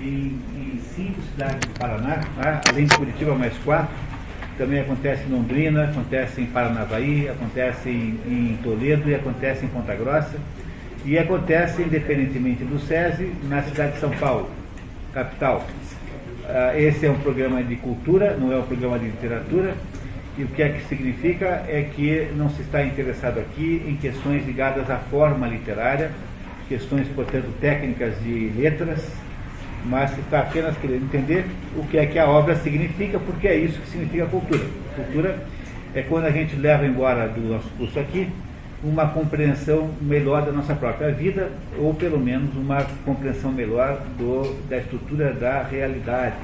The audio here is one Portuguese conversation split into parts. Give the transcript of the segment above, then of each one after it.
em 5 cidades do Paraná, tá? Além de Curitiba, mais 4. Também acontece em Londrina, acontece em Paranavaí, acontece em Toledo e acontece em Ponta Grossa. E acontece, independentemente do SESI, na cidade de São Paulo, capital. Esse é um programa de cultura, não é um programa de literatura. E o que é que significa é que não se está interessado aqui em questões ligadas à forma literária, questões, portanto, técnicas de letras, mas se está apenas querendo entender o que é que a obra significa, porque é isso que significa cultura. Cultura é quando a gente leva embora do nosso curso aqui uma compreensão melhor da nossa própria vida, ou pelo menos uma compreensão melhor da estrutura da realidade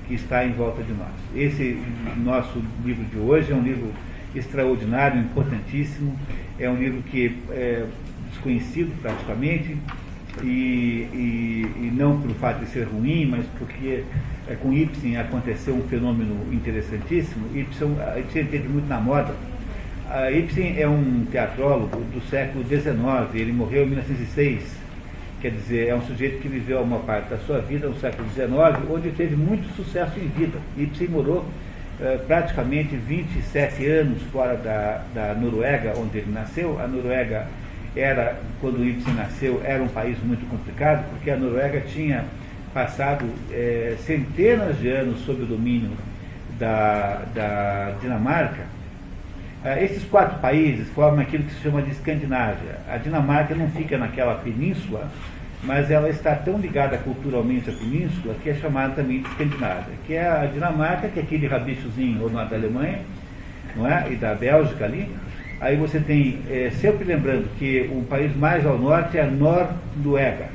que está em volta de nós. Esse nosso livro de hoje é um livro extraordinário, importantíssimo, é um livro que é desconhecido praticamente, e não pelo fato de ser ruim, mas porque com Ibsen aconteceu um fenômeno interessantíssimo. Ibsen esteve muito na moda. Ibsen é um teatrólogo do século XIX, ele morreu em 1906, quer dizer, é um sujeito que viveu uma parte da sua vida no século XIX, onde teve muito sucesso em vida. Ibsen morou praticamente 27 anos fora da Noruega, onde ele nasceu. A Noruega era, quando Ibsen nasceu, era um país muito complicado, porque a Noruega tinha passado centenas de anos sob o domínio da Dinamarca. Esses 4 países formam aquilo que se chama de Escandinávia. A Dinamarca não fica naquela península, mas ela está tão ligada culturalmente à península que é chamada também de Escandinávia, que é a Dinamarca, que é aquele rabichozinho ou da Alemanha, não é? E da Bélgica ali. Aí você tem, sempre lembrando que o país mais ao norte é a Noruega.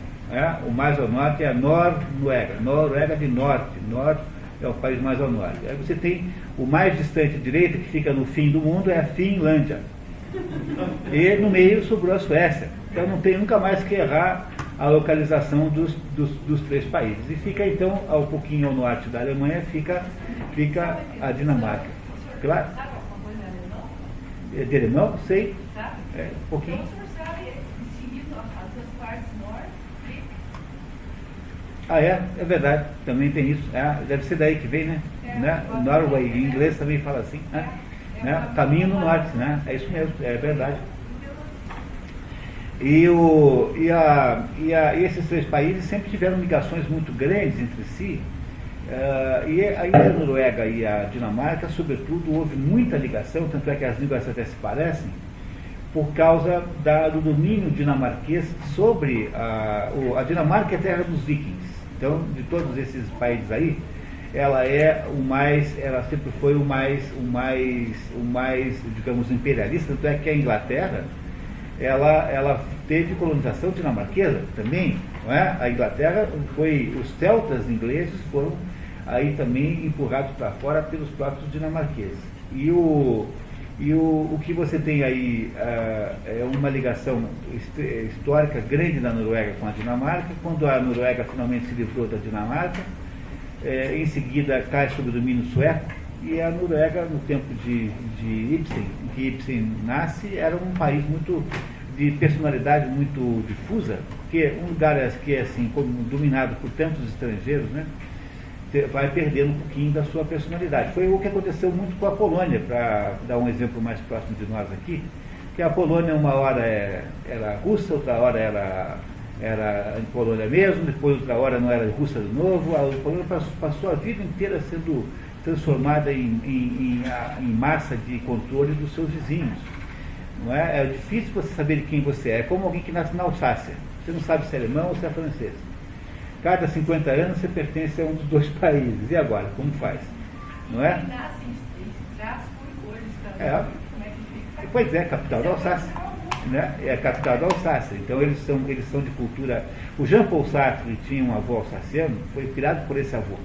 O mais ao norte é a Noruega. Noruega de norte. Norte é o país mais ao norte. Aí você tem o mais distante à direita, que fica no fim do mundo, é a Finlândia. E no meio sobrou a Suécia. Então não tem nunca mais que errar a localização dos 3 países. E fica então, um pouquinho ao norte da Alemanha, fica a Dinamarca. Claro? De alemão? Sei. Um pouquinho. É verdade, também tem isso. Deve ser daí que vem, né? Norway, em inglês também fala assim. Caminho no norte, né? É isso mesmo, é verdade. E esses 3 países sempre tiveram ligações muito grandes entre si. E aí a Noruega e a Dinamarca, sobretudo, houve muita ligação, tanto é que as línguas até se parecem, por causa do domínio dinamarquês sobre a Dinamarca é a terra dos vikings. Então, de todos esses países aí, ela sempre foi o mais, digamos, imperialista, tanto é que a Inglaterra, ela teve colonização dinamarquesa também, não é? A Inglaterra os celtas ingleses foram aí também empurrados para fora pelos próprios dinamarqueses. E o que você tem aí é uma ligação histórica grande da Noruega com a Dinamarca. Quando a Noruega finalmente se livrou da Dinamarca, em seguida cai sob o domínio sueco, e a Noruega, no tempo de Ibsen, em que Ibsen nasce, era um país de personalidade muito difusa, porque um lugar que é assim, dominado por tantos estrangeiros, né, vai perdendo um pouquinho da sua personalidade. Foi o que aconteceu muito com a Polônia, para dar um exemplo mais próximo de nós aqui, que a Polônia uma hora era russa, outra hora era em Polônia mesmo, depois outra hora não era russa de novo. A Polônia passou a vida inteira sendo transformada em massa de controle dos seus vizinhos. Não é? É difícil você saber quem você é como alguém que nasce na Alsácia. Você não sabe se é alemão ou se é francês. Cada 50 anos você pertence a um dos 2 países. E agora, como faz? Não é? Pois é, capital da Alsácia. Né? É a capital da Alsácia. Então eles são de cultura. O Jean-Paul Sartre tinha um avô alsaciano, foi criado por esse avô.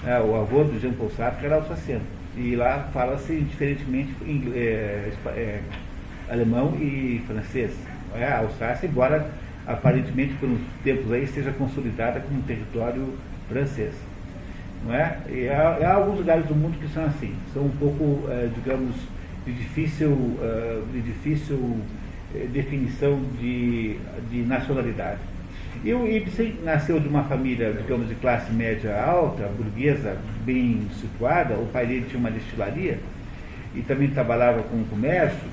O avô do Jean-Paul Sartre era alsaciano. E lá fala-se diferentemente alemão e francês. A Alsácia, embora aparentemente pelos tempos aí seja consolidada como um território francês. Não é? E há alguns lugares do mundo que são assim, são um pouco, digamos, de difícil definição de nacionalidade. E o Ibsen nasceu de uma família, digamos, de classe média alta, burguesa, bem situada. O pai dele tinha uma destilaria e também trabalhava com o comércio.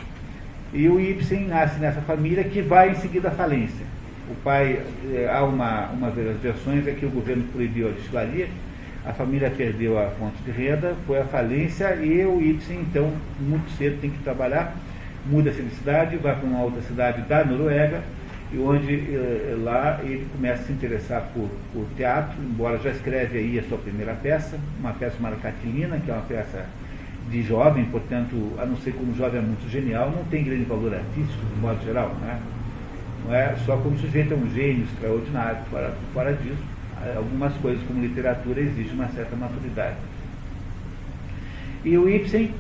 E o Ibsen nasce nessa família que vai em seguida à falência. O pai, há uma das versões é que o governo proibiu a destilaria, a família perdeu a fonte de renda, foi à falência e o Ibsen, então, muito cedo tem que trabalhar, muda-se de cidade, vai para uma outra cidade da Noruega, e onde lá ele começa a se interessar por teatro, embora já escreve aí a sua primeira peça, uma peça chamada Catilina, que é uma peça de jovem, portanto, a não ser como jovem é muito genial, não tem grande valor artístico, de modo geral, né? Não é só como sujeito é um gênio extraordinário, fora disso, algumas coisas como literatura exigem uma certa maturidade. E o Ibsen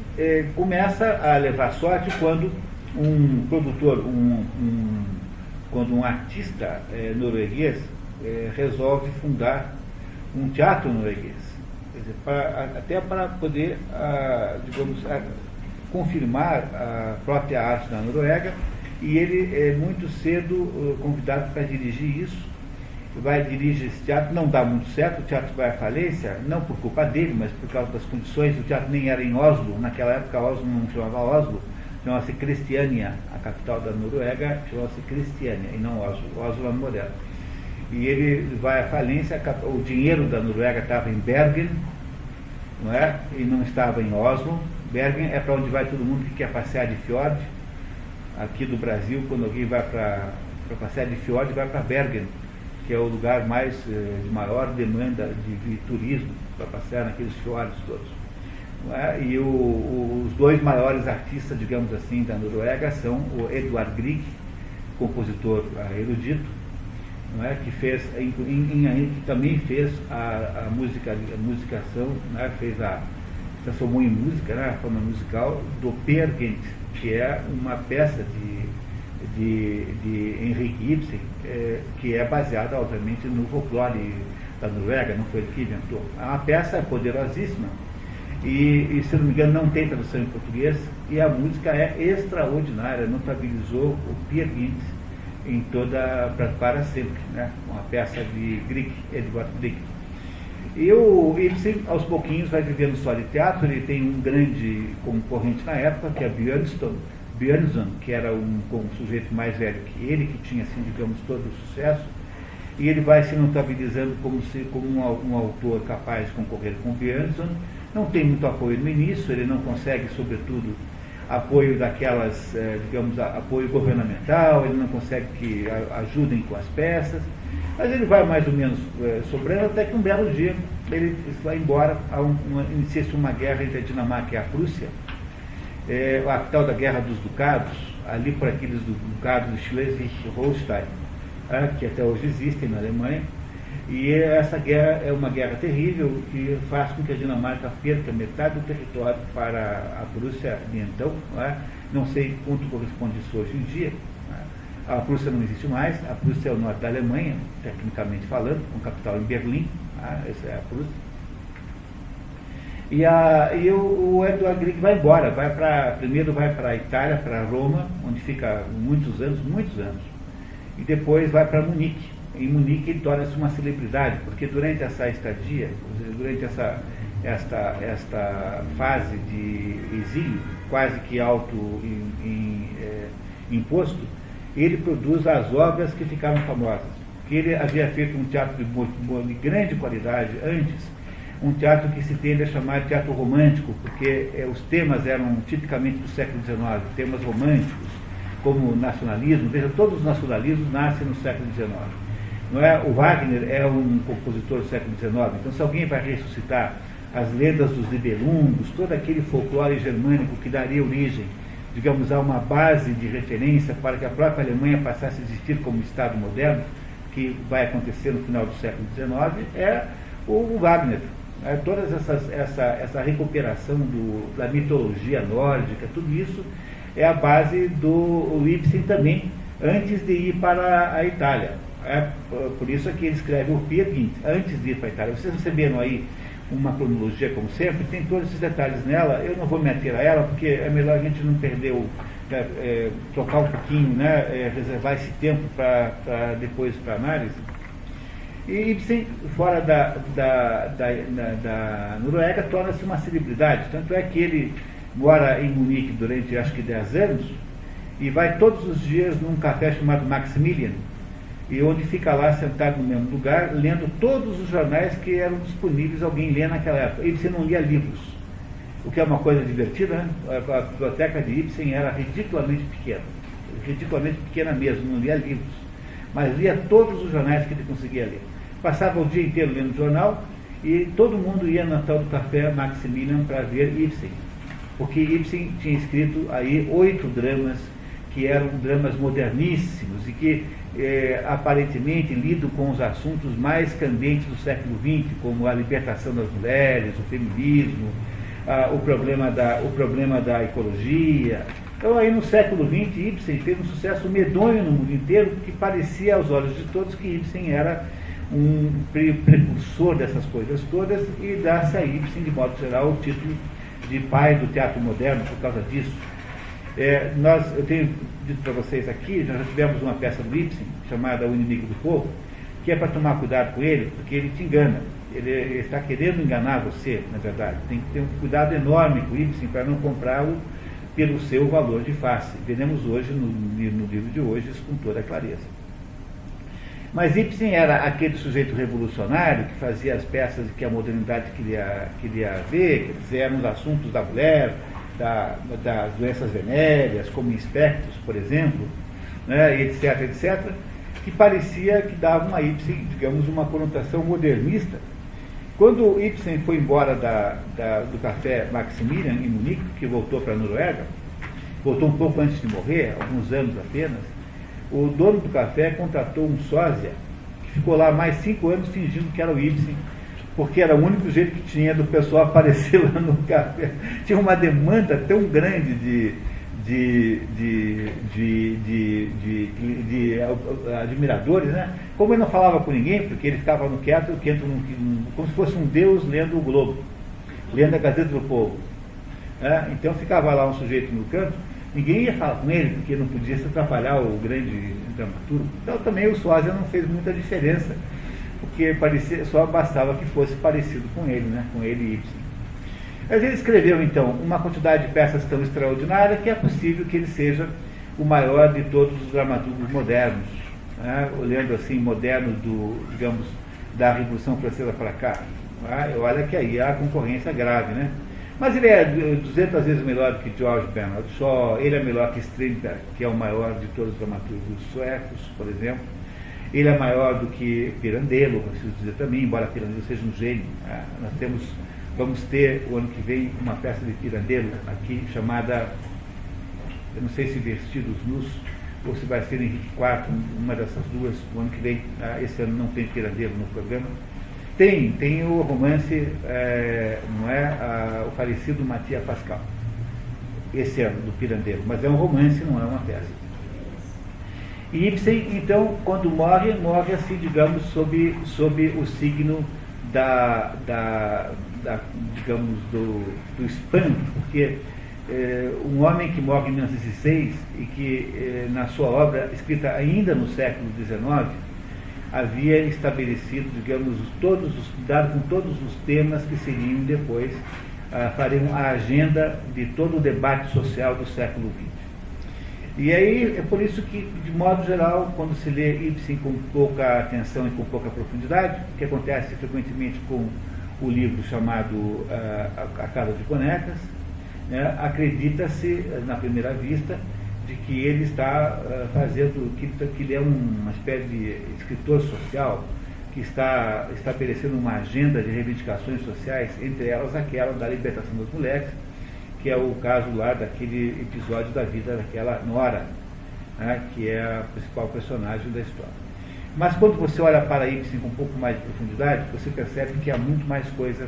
começa a levar sorte quando um produtor, quando um artista norueguês resolve fundar um teatro norueguês. Quer dizer, até para poder, digamos, confirmar a própria arte da Noruega, e ele é muito cedo convidado para dirigir isso. Vai dirigir esse teatro, não dá muito certo, o teatro vai à falência, não por culpa dele, mas por causa das condições. O teatro nem era em Oslo, naquela época Oslo não chamava Oslo, chamava-se Christiania, a capital da Noruega chamava-se Christiania, e não Oslo, Oslo é moderno. E ele vai à falência, o dinheiro da Noruega estava em Bergen, não é? E não estava em Oslo. Bergen é para onde vai todo mundo que quer passear de fjord. Aqui do Brasil, quando alguém vai para passear de fjord, vai para Bergen, que é o lugar mais de maior demanda de turismo, para passear naqueles fjords todos. Não é? E os dois maiores artistas, digamos assim, da Noruega são o Edvard Grieg, compositor erudito, não é? Que fez, que também fez a musicação, né? Transformou em música, né? A forma musical do Peer Gynt, que é uma peça de Henrik Ibsen, que é baseada, obviamente, no folclore da Noruega, não foi ele que inventou. É uma peça poderosíssima e, se não me engano, não tem tradução em português, e a música é extraordinária, notabilizou o Peer Gynt para sempre, né? Uma peça de Grieg, Edvard Grieg. E o Ibsen, aos pouquinhos, vai vivendo só de teatro. Ele tem um grande concorrente na época, que é Bjørnson, que era um sujeito mais velho que ele, que tinha, assim, digamos, todo o sucesso, e ele vai se notabilizando como um autor capaz de concorrer com Bjørnson. Não tem muito apoio no início, ele não consegue, sobretudo, apoio daquelas, digamos, apoio governamental, ele não consegue que ajudem com as peças, mas ele vai mais ou menos sobrando, até que um belo dia ele vai embora, inicia-se uma guerra entre a Dinamarca e a Prússia, a tal da Guerra dos Ducados, ali por aqueles ducados de Schleswig-Holstein, que até hoje existem na Alemanha, e essa guerra é uma guerra terrível que faz com que a Dinamarca perca metade do território para a Prússia de então, não sei quanto corresponde isso hoje em dia. A Prússia não existe mais, a Prússia é o norte da Alemanha, tecnicamente falando, com capital em Berlim, essa é a Prússia. E o Edvard Grieg vai embora, primeiro vai para a Itália, para Roma, onde fica muitos anos, e depois vai para Munique. Em Munique ele torna-se uma celebridade, porque durante essa estadia, durante esta fase de exílio, quase que imposto, ele produz as obras que ficaram famosas. Que ele havia feito um teatro de grande qualidade antes, um teatro que se tende a chamar de teatro romântico, porque os temas eram tipicamente do século XIX, temas românticos, como nacionalismo. Veja, todos os nacionalismos nascem no século XIX. Não é? O Wagner é um compositor do século XIX, então se alguém vai ressuscitar as lendas dos Nibelungos, todo aquele folclore germânico que daria origem, digamos, a uma base de referência para que a própria Alemanha passasse a existir como Estado moderno, que vai acontecer no final do século XIX, é o Wagner. Toda essa recuperação da mitologia nórdica, tudo isso é a base do Ibsen também, antes de ir para a Itália. Por isso é que ele escreve o Peer Gynt, antes de ir para a Itália. Vocês receberam aí uma cronologia, como sempre, tem todos esses detalhes nela. Eu não vou me ater a ela, porque é melhor a gente não perder trocar um pouquinho, né, reservar esse tempo para depois para análise. E Ibsen, fora da Noruega, torna-se uma celebridade. Tanto é que ele mora em Munique durante, acho que 10 anos, e vai todos os dias num café chamado Maximilian, e onde fica lá sentado no mesmo lugar, lendo todos os jornais que eram disponíveis a alguém ler naquela época. Ibsen não lia livros, o que é uma coisa divertida, né? A biblioteca de Ibsen era ridiculamente pequena mesmo, não lia livros, mas lia todos os jornais que ele conseguia ler. Passava o dia inteiro lendo jornal, e todo mundo ia no tal do café Maximilian para ver Ibsen, porque Ibsen tinha escrito aí 8 dramas, que eram dramas moderníssimos e que aparentemente lidam com os assuntos mais candentes do século XX, como a libertação das mulheres, o feminismo, o problema da ecologia. Então aí no século XX Ibsen teve um sucesso medonho no mundo inteiro, porque parecia aos olhos de todos que Ibsen era um precursor dessas coisas todas, e dá-se a Ibsen, de modo geral, o título de pai do teatro moderno por causa disso. Eu tenho dito para vocês aqui, nós já tivemos uma peça do Ibsen, chamada O Inimigo do Povo, que é para tomar cuidado com ele, porque ele te engana. Ele está querendo enganar você, na verdade. Tem que ter um cuidado enorme com o Ibsen para não comprá-lo pelo seu valor de face. Veremos hoje, no livro de hoje, isso com toda a clareza. Mas Ibsen era aquele sujeito revolucionário que fazia as peças que a modernidade queria ver, quer dizer, eram os assuntos da mulher, das doenças venéreas, como espectros, por exemplo, né, etc., etc., que parecia que davam a Ibsen, digamos, uma conotação modernista. Quando Ibsen foi embora do café Maximilian, em Munique, que voltou para a Noruega, voltou um pouco antes de morrer, alguns anos apenas, o dono do café contratou um sósia, que ficou lá mais 5 anos fingindo que era o Ibsen, porque era o único jeito que tinha do pessoal aparecer lá no café. Tinha uma demanda tão grande de admiradores, né? Como ele não falava com ninguém, porque ele ficava no quieto, como se fosse um deus lendo o Globo, lendo a Gazeta do Povo. Então ficava lá um sujeito no canto, ninguém ia falar com ele, porque não podia se atrapalhar o grande dramaturgo. Então também o sósia não fez muita diferença, porque só bastava que fosse parecido com ele, né? Com ele e Ibsen. Mas ele escreveu, então, uma quantidade de peças tão extraordinária que é possível que ele seja o maior de todos os dramaturgos modernos, né? Olhando assim, modernos digamos, da Revolução Francesa para cá. Olha que aí há concorrência grave, né? Mas ele é 200 vezes melhor do que George Bernard Shaw, ele é melhor que Strindberg, que é o maior de todos os dramaturgos suecos, por exemplo. Ele é maior do que Pirandello, preciso dizer também, embora Pirandello seja um gênio. Vamos ter o ano que vem uma peça de Pirandello aqui chamada, eu não sei se Vestidos Nus ou se vai ser Henrique IV, uma dessas duas, o ano que vem. Esse ano não tem Pirandello no programa. Tem o romance, o falecido Mattia Pascal, esse ano, do Pirandello, mas é um romance, não é uma peça. E Ibsen, então, quando morre assim, digamos, sob o signo digamos, do espanto, porque um homem que morre em 1906 e que na sua obra, escrita ainda no século XIX, havia estabelecido, digamos, dado com todos os temas que seriam depois, fariam a agenda de todo o debate social do século XX. E aí é por isso que, de modo geral, quando se lê Ibsen com pouca atenção e com pouca profundidade, o que acontece frequentemente com o livro chamado A Casa de Bonecas, né, acredita-se, na primeira vista, de que ele está que ele é uma espécie de escritor social, que está estabelecendo uma agenda de reivindicações sociais, entre elas aquela da libertação das mulheres, que é o caso lá daquele episódio da vida daquela Nora, né, que é a principal personagem da história. Mas quando você olha para Ibsen com um pouco mais de profundidade, você percebe que há muito mais coisa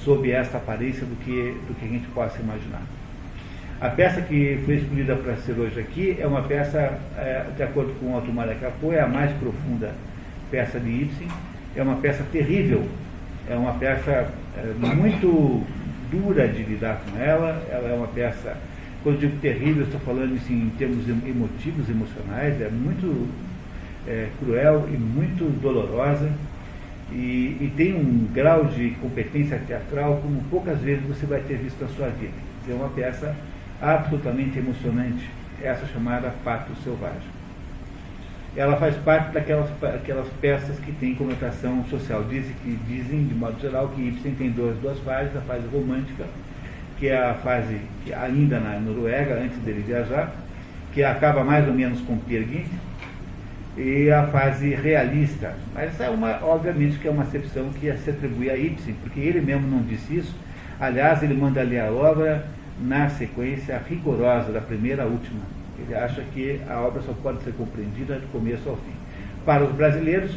sob esta aparência do que a gente possa imaginar. A peça que foi escolhida para ser hoje aqui é uma peça, de acordo com o Otto Maria Capô, é a mais profunda peça de Ibsen. É uma peça terrível, é uma peça muito dura de lidar com ela. Ela é uma peça, quando eu digo terrível, eu estou falando assim, em termos emotivos, emocionais, é muito cruel e muito dolorosa, e tem um grau de competência teatral como poucas vezes você vai ter visto na sua vida. É uma peça absolutamente emocionante, essa chamada Pato Selvagem. Ela faz parte daquelas peças que têm conotação social. Dizem, de modo geral, que Ibsen tem duas fases: a fase romântica, que é a fase que ainda na Noruega, antes dele viajar, que acaba mais ou menos com Peer Gynt, e a fase realista. Mas obviamente que é uma acepção que se atribui a Ibsen, porque ele mesmo não disse isso. Aliás, ele manda ler a obra na sequência rigorosa, da primeira à última. Ele acha que a obra só pode ser compreendida do começo ao fim. Para os brasileiros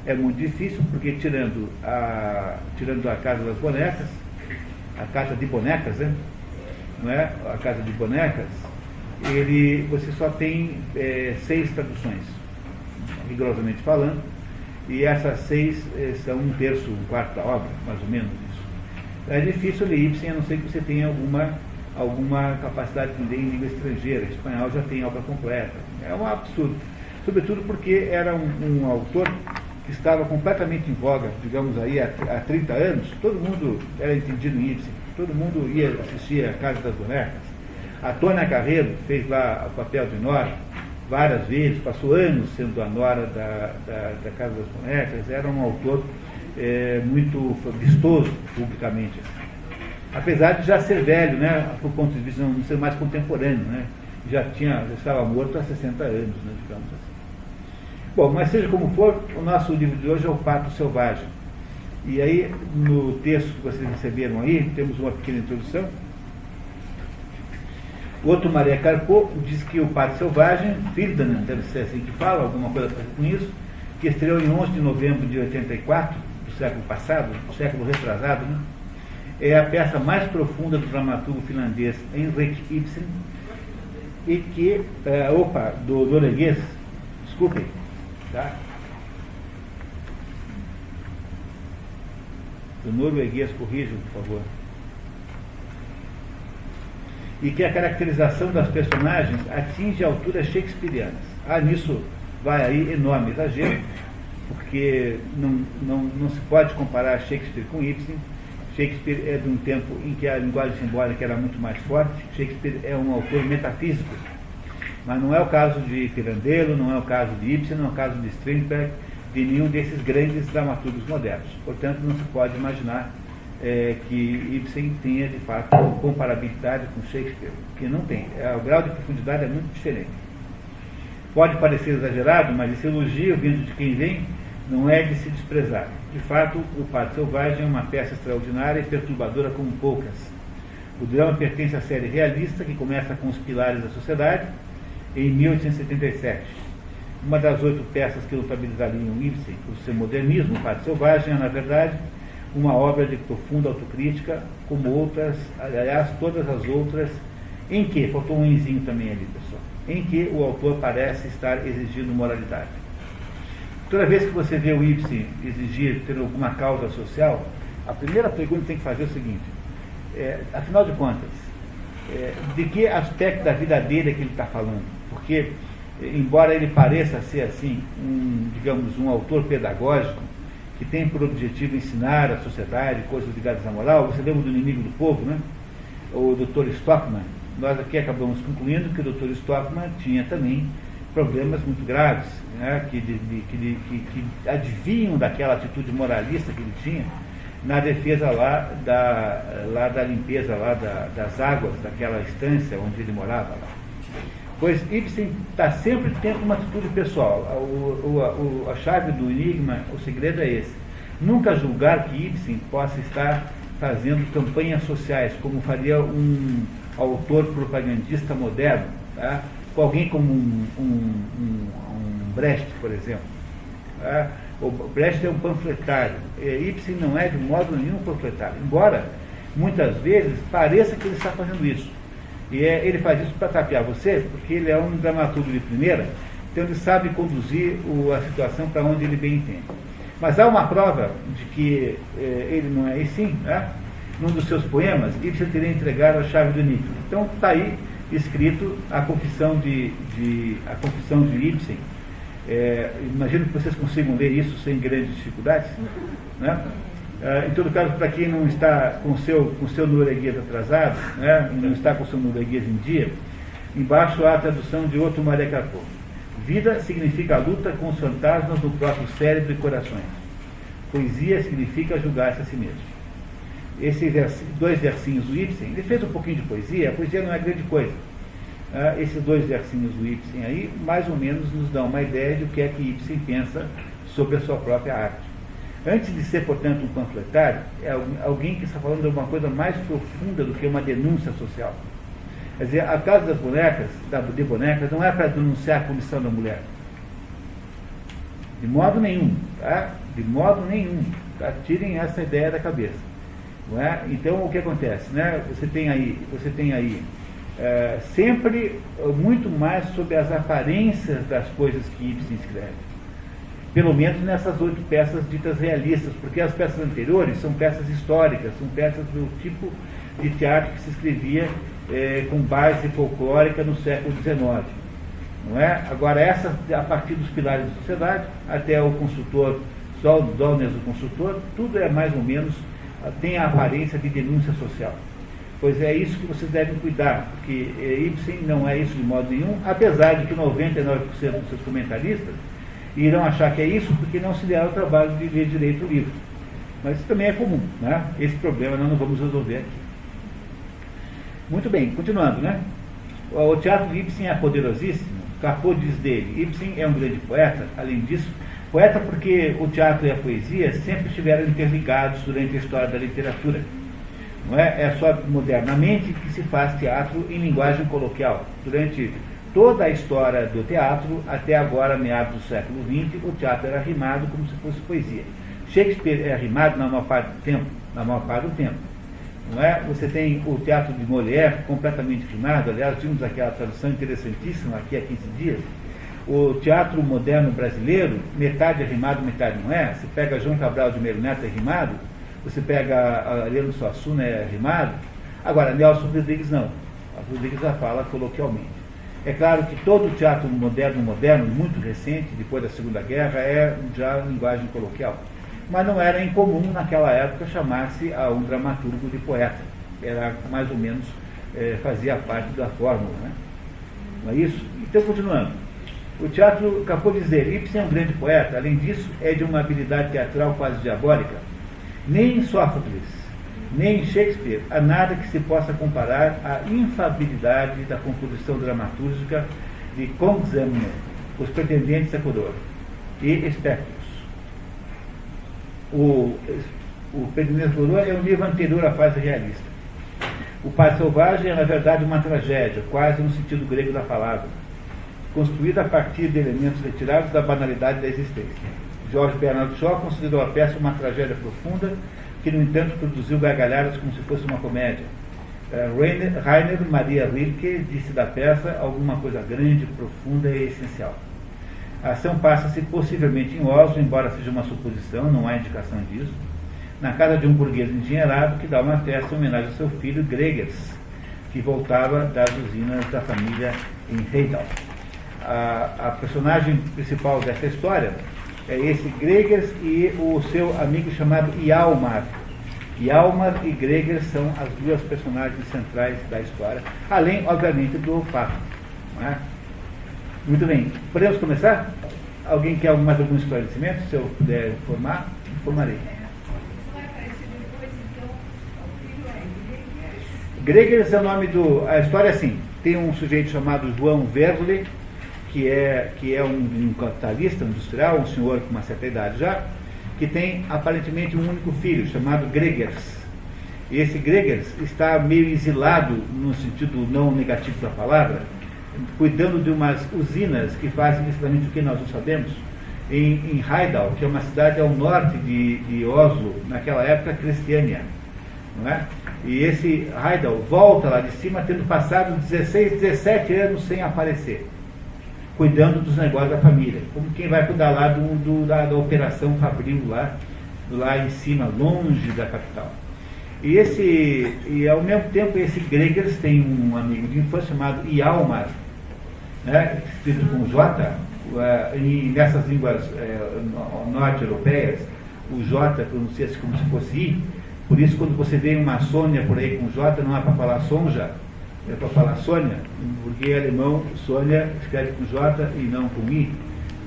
é muito difícil, porque tirando a Casa das Bonecas, a Casa de Bonecas, né? Não é? A Casa de Bonecas, você só tem 6 traduções, rigorosamente falando, e essas 6 são 1/3, 1/4 da obra, mais ou menos isso. É difícil ler Ibsen, a não ser que você tenha alguma capacidade de ler em língua estrangeira. O espanhol já tem obra completa. É um absurdo. Sobretudo porque era um autor que estava completamente em voga, digamos aí, há 30 anos. Todo mundo era entendido em Ibsen. Todo mundo ia assistir a Casa das Bonecas. A Tônia Carreiro fez lá o papel de Nora várias vezes, passou anos sendo a Nora da Casa das Bonecas. Era um autor muito vistoso publicamente. Apesar de já ser velho, né, por ponto de vista não ser mais contemporâneo, né, já estava morto há 60 anos, né, digamos assim. Bom, mas seja como for, o nosso livro de hoje é o Pato Selvagem. E aí, no texto que vocês receberam aí, temos uma pequena introdução. O outro, Maria Carpo, diz que o Pato Selvagem, Firdanen, deve ser assim que fala, alguma coisa com isso, que estreou em 11 de novembro de 84, do século passado, do século retrasado, né? É a peça mais profunda do dramaturgo finlandês Henrik Ibsen, e que, do norueguês, desculpem, tá? Do norueguês, corrijam, por favor. E que a caracterização das personagens atinge alturas shakespearianas. Nisso vai aí enorme exagero, porque não se pode comparar Shakespeare com Ibsen. Shakespeare é de um tempo em que a linguagem simbólica era muito mais forte. Shakespeare é um autor metafísico, mas não é o caso de Pirandello, não é o caso de Ibsen, não é o caso de Strindberg, de nenhum desses grandes dramaturgos modernos. Portanto, não se pode imaginar que Ibsen tenha, de fato, comparabilidade com Shakespeare, que não tem. O grau de profundidade é muito diferente. Pode parecer exagerado, mas esse elogio vindo de quem vem não é de se desprezar. De fato, o Pato Selvagem é uma peça extraordinária e perturbadora como poucas. O drama pertence à série realista, que começa com Os Pilares da Sociedade, em 1877. Uma das 8 peças que notabilizariam Ibsen por seu modernismo, o Pato Selvagem é, na verdade, uma obra de profunda autocrítica, como outras, aliás, todas as outras, em que, faltou um enzinho também ali, pessoal, em que o autor parece estar exigindo moralidade. Toda vez que você vê o Ibsen exigir ter alguma causa social, a primeira pergunta que tem que fazer é o seguinte: afinal de contas, de que aspecto da vida dele é que ele está falando? Porque, embora ele pareça ser assim, digamos, um autor pedagógico, que tem por objetivo ensinar à sociedade coisas ligadas à moral, você lembra do Inimigo do Povo, né? O Dr. Stockman. Nós aqui acabamos concluindo que o Dr. Stockman tinha também problemas muito graves, né, que adivinham daquela atitude moralista que ele tinha na defesa lá da limpeza lá das águas daquela estância onde ele morava lá. Pois Ibsen está sempre tendo uma atitude pessoal. A chave do enigma, o segredo é esse: nunca julgar que Ibsen possa estar fazendo campanhas sociais como faria um autor propagandista moderno, tá? Com alguém como um Brecht, por exemplo. O Brecht é um panfletário. Ibsen não é de modo nenhum panfletário, embora muitas vezes pareça que ele está fazendo isso. E ele faz isso para tapear você, porque ele é um dramaturgo de primeira, então ele sabe conduzir a situação para onde ele bem entende. Mas há uma prova de que ele não é assim, né? Num dos seus poemas, Ibsen teria entregado a chave do enigma. Então está aí escrito a confissão de Ibsen, Imagino que vocês consigam ler isso sem grandes dificuldades, né? Em todo caso, para quem não está com o seu norueguês atrasado, né, não está com o seu norueguês em dia, embaixo há a tradução de Otto Maria Capô. Vida significa a luta com os fantasmas do próprio cérebro e corações. Poesia significa julgar-se a si mesmo. Esses dois versinhos do Ibsen, ele fez um pouquinho de poesia, a poesia não é grande coisa. Esses dois versinhos do Ibsen aí, mais ou menos, nos dão uma ideia de o que é que Ibsen pensa sobre a sua própria arte. Antes de ser, portanto, um panfletário, é alguém que está falando de uma coisa mais profunda do que uma denúncia social. Quer dizer, a Casa das Bonecas, de Bonecas, não é para denunciar a condição da mulher. De modo nenhum, tá? De modo nenhum. Tá? Tirem essa ideia da cabeça. Não é? Então, o que acontece? Né? Você tem aí sempre muito mais sobre as aparências das coisas que Ibsen escreve. Pelo menos nessas 8 peças ditas realistas, porque as peças anteriores são peças históricas, são peças do tipo de teatro que se escrevia com base folclórica no século XIX. Não é? Agora, essa, a partir dos pilares da sociedade, até o consultor, só o Donnes, o consultor, tudo é mais ou menos, tem a aparência de denúncia social. Pois é isso que vocês devem cuidar, porque Ibsen não é isso de modo nenhum, apesar de que 99% dos seus comentaristas irão achar que é isso porque não se deram o trabalho de ler direito o livro. Mas isso também é comum, né? Esse problema nós não vamos resolver aqui. Muito bem, continuando, né? O teatro de Ibsen é poderosíssimo. Capô diz dele, Ibsen é um grande poeta. Além disso, poeta porque o teatro e a poesia sempre estiveram interligados durante a história da literatura. Não é? É só modernamente que se faz teatro em linguagem coloquial. Durante toda a história do teatro, até agora, meados do século XX, o teatro era rimado como se fosse poesia. Shakespeare é rimado na maior parte do tempo. Não é? Você tem o teatro de Molière completamente rimado. Aliás, tínhamos aquela tradução interessantíssima aqui há 15 dias. O teatro moderno brasileiro, metade é rimado, metade não é. Você pega João Cabral de Melo Neto, é rimado. Você pega Ariano Suassuna, é rimado. Agora, Nelson Rodrigues não. A Rodrigues já fala coloquialmente. É claro que todo o teatro moderno, muito recente, depois da Segunda Guerra, é já linguagem coloquial. Mas não era incomum naquela época chamar-se a um dramaturgo de poeta. Era mais ou menos, fazia parte da fórmula, né? Não é isso? Então, continuando. O teatro, acabou de dizer, Ibsen é um grande poeta, além disso, é de uma habilidade teatral quase diabólica. Nem em Sófocles, nem em Shakespeare há nada que se possa comparar à infabilidade da composição dramatúrgica de Kongzemner, Os Pretendentes à Coroa, e Espectros. O Pretendentes à Coroa é um livro anterior à fase realista. O Pai Selvagem é, na verdade, uma tragédia, quase no sentido grego da palavra, construída a partir de elementos retirados da banalidade da existência. Jorge Bernard Shaw considerou a peça uma tragédia profunda, que, no entanto, produziu gargalhadas como se fosse uma comédia. Rainer Maria Rilke disse da peça alguma coisa grande, profunda e essencial. A ação passa-se possivelmente em Oslo, embora seja uma suposição, não há indicação disso, na casa de um burguês endinheirado que dá uma festa em homenagem ao seu filho Gregers, que voltava das usinas da família em Heidal. A personagem principal dessa história é esse Gregers e o seu amigo chamado Hjalmar. Hjalmar e Gregers são as duas personagens centrais da história, além, obviamente, do fato. Não é? Muito bem, podemos começar? Alguém quer mais algum esclarecimento? Se eu puder informar, informarei. Gregers é o nome do... A história é assim, tem um sujeito chamado João Verle, que é um capitalista industrial, um senhor com uma certa idade já, que tem aparentemente um único filho, chamado Gregers. E esse Gregers está meio exilado, no sentido não negativo da palavra, cuidando de umas usinas que fazem exatamente o que nós não sabemos, em Heidal, que é uma cidade ao norte de Oslo, naquela época Cristiânia. Não é? E esse Heidal volta lá de cima, tendo passado 16, 17 anos sem aparecer, cuidando dos negócios da família, como quem vai cuidar lá da operação Fabril lá em cima, longe da capital. E ao mesmo tempo esse Gregers tem um amigo de infância chamado Hjalmar, né, escrito com J, nessas línguas norte-europeias, o J pronuncia-se como se fosse I. Por isso, quando você vê uma Sônia por aí com J, não é para falar Sonja, é para falar Sônia, porque em alemão Sônia escreve com J e não com I,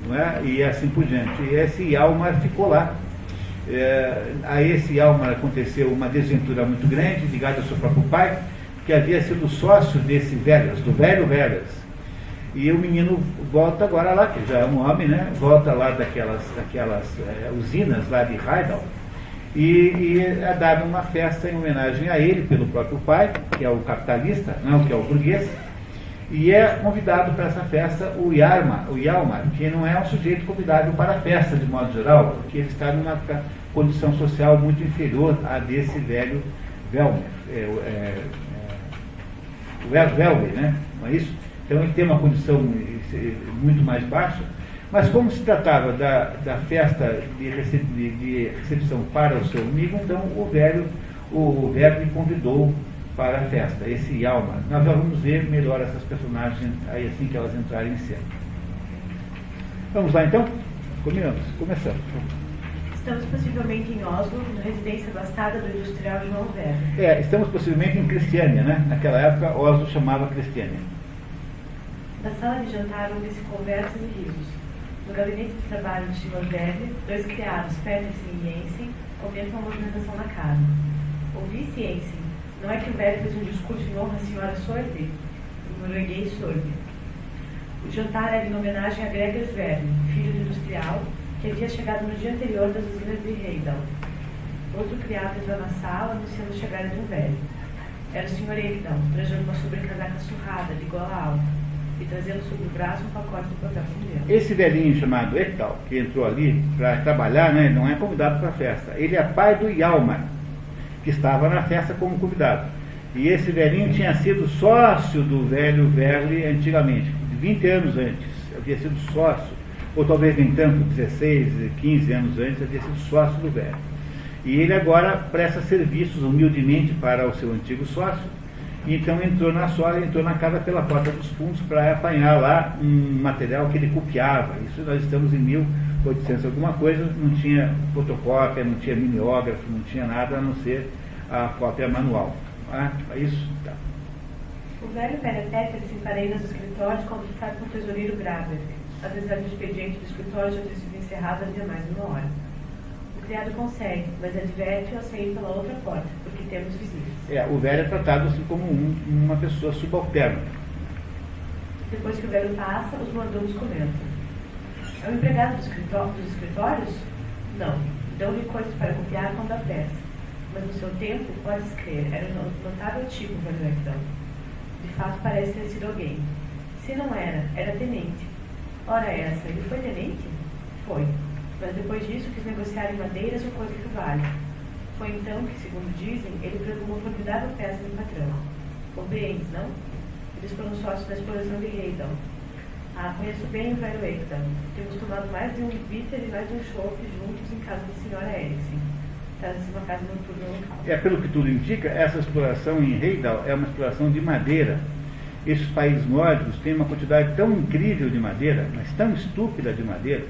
não é? E assim por diante. E esse Hjalmar ficou lá. A esse Hjalmar aconteceu uma desventura muito grande, ligada ao seu próprio pai, que havia sido sócio desse Velas, do velho Velas. E o menino volta agora lá, que já é um homem, né? Volta lá daquelas usinas lá de Heidel, e é dada uma festa em homenagem a ele pelo próprio pai, que é o capitalista, não, que é o burguês, e é convidado para essa festa o Hjalmar, que não é um sujeito convidável para a festa de modo geral, porque ele está numa condição social muito inferior à desse velho Velmer, né? Não é isso? Então ele tem uma condição muito mais baixa. Mas como se tratava da festa de recepção para o seu amigo, então o Verme convidou para a festa, esse Hjalmar. Nós já vamos ver melhor essas personagens aí assim que elas entrarem em cena. Vamos lá então? Começamos. Estamos possivelmente em Oslo, na residência abastada do industrial João Verme. Estamos possivelmente em Cristiânia, né? Naquela época Oslo chamava Cristiânia. Na sala de jantar houve-se conversas e risos. No gabinete de trabalho de João Verme, dois criados, Petersen e Jensen, comentam a movimentação na casa. Ouvi-se Jensen. Não é que o Verme fez um discurso em honra à senhora Sorbe? O norueguês Sorbe. O jantar era em homenagem a Gregers Verme, filho do industrial, que havia chegado no dia anterior das usinas de Heidel. Outro criado entrou na sala, anunciando a chegada de um velho. Era o Sr. Ekdal, trajando uma sobrecasaca surrada, de gola alta, e trazendo sob o braço um pacote de papel fundido. Esse velhinho chamado Ekdal, que entrou ali para trabalhar, né, não é convidado para a festa. Ele é pai do Hjalmar, que estava na festa como convidado. E esse velhinho tinha sido sócio do velho Verle antigamente, 20 anos antes, havia sido sócio, ou talvez nem tanto, 16, 15 anos antes, havia sido sócio do velho. E ele agora presta serviços humildemente para o seu antigo sócio. Então entrou na casa pela porta dos fundos para apanhar lá um material que ele copiava. Isso nós estamos em 1800 alguma coisa, não tinha fotocópia, não tinha mimeógrafo, não tinha nada a não ser a cópia manual. Isso tá. O velho Peter se emparelha nos escritórios conversado com o tesoureiro Graber, apesar do expediente do escritório já ter sido encerrado havia mais de uma hora. O criado consegue, mas adverte-o a sair pela outra porta, porque temos visitas. O velho é tratado assim como uma pessoa subalterna. Depois que o velho passa, os mordomos comentam. É um empregado dos escritórios? Não. Dão-lhe coisas para copiar quando dá pressa. Mas no seu tempo, podes crer, era um notável tipo, velho Ekdal. De fato, parece ter sido alguém. Se não era tenente. Ora essa, ele foi tenente? Foi. Mas depois disso quis negociar em madeiras ou coisa que vale. Foi então que, segundo dizem, ele pregou uma formidável peça de patrão. Compreendes, não? Eles foram sócios da exploração de Heidel. Conheço bem o velho Ekdal. Temos tomado mais de um bitter e mais de um chopp juntos em casa da senhora Eriksen. Trata-se de uma casa noturna local. Pelo que tudo indica, essa exploração em Heidel é uma exploração de madeira. Esses países nórdicos têm uma quantidade tão incrível de madeira, mas tão estúpida de madeira,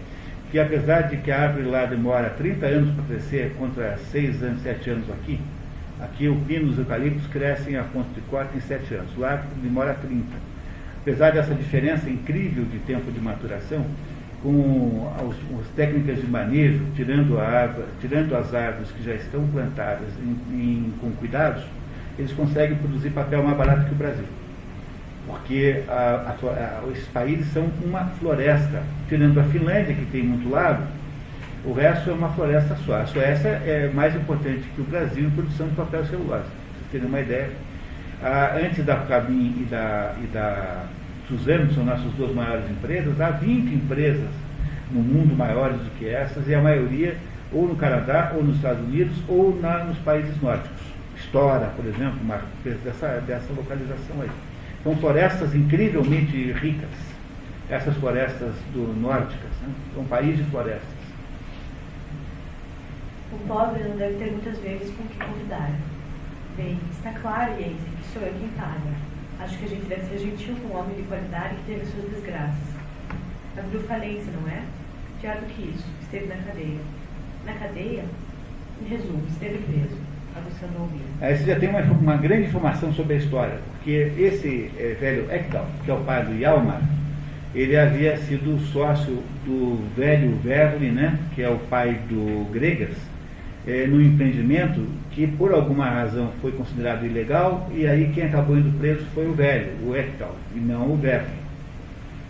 que apesar de que a árvore lá demora 30 anos para crescer contra 6 anos, 7 anos aqui o pino e os eucaliptos crescem a ponto de corte em 7 anos, lá demora 30. Apesar dessa diferença incrível de tempo de maturação, com as técnicas de manejo, tirando as árvores que já estão plantadas com cuidados, eles conseguem produzir papel mais barato que o Brasil. Porque esses países são uma floresta, tirando a Finlândia, que tem muito lago, o resto é uma floresta só. A Suécia é mais importante que o Brasil em produção de papel celulose. Para vocês terem uma ideia, antes da Cabin e da Suzano, que são nossas duas maiores empresas, há 20 empresas no mundo maiores do que essas, e a maioria ou no Canadá, ou nos Estados Unidos, ou nos países nórdicos. Stora, por exemplo, uma dessa localização aí. São florestas incrivelmente ricas, essas florestas nórdicas, né? São um país de florestas. O pobre não deve ter muitas vezes com o que convidar. Bem, está claro, Jensen, que sou eu quem paga. Acho que a gente deve ser gentil com um homem de qualidade que teve suas desgraças. Abriu falência, não é? Pior do que isso, esteve na cadeia. Na cadeia, em resumo, esteve preso. A você não ouvir. Aí você já tem uma grande informação sobre a história, porque esse velho Ekdal, que é o pai do Hjalmar, ele havia sido sócio do velho Verli, né, que é o pai do Gregers, no empreendimento que por alguma razão foi considerado ilegal, e aí quem acabou indo preso foi o velho, o Ekdal, e não o Verli.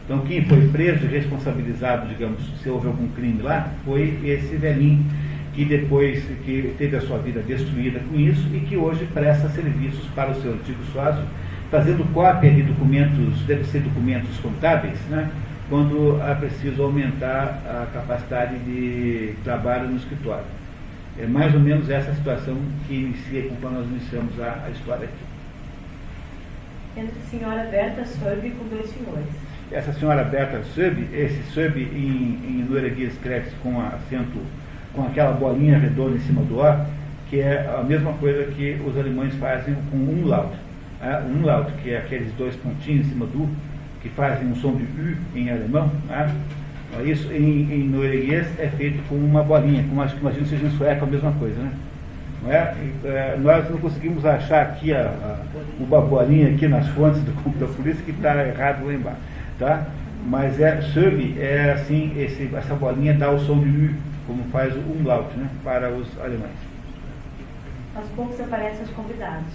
Então quem foi preso e responsabilizado, digamos, se houve algum crime lá, foi esse velhinho, que depois que teve a sua vida destruída com isso e que hoje presta serviços para o seu antigo sócio, fazendo cópia de documentos, deve ser documentos contábeis, né, quando é preciso aumentar a capacidade de trabalho no escritório. É mais ou menos essa situação que inicia quando nós iniciamos a história aqui. Entre a senhora Berta Sorbe com dois senhores. Essa senhora Berta Sorbe, esse Sorbe em norueguês escreve-se com acento, com aquela bolinha redonda em cima do O, que é a mesma coisa que os alemães fazem com umlaut. Umlaut, que é aqueles dois pontinhos em cima do U, que fazem um som de U em alemão. Isso em norueguês é feito com uma bolinha, como acho que imagino seja em sueco a mesma coisa, né? Não é? Nós não conseguimos achar aqui uma bolinha aqui nas fontes do computador, por isso que está errado lá embaixo. Tá? Mas Sorbe é assim, essa bolinha dá o som de U, como faz o umlaut, né, para os alemães. Aos poucos aparecem os convidados.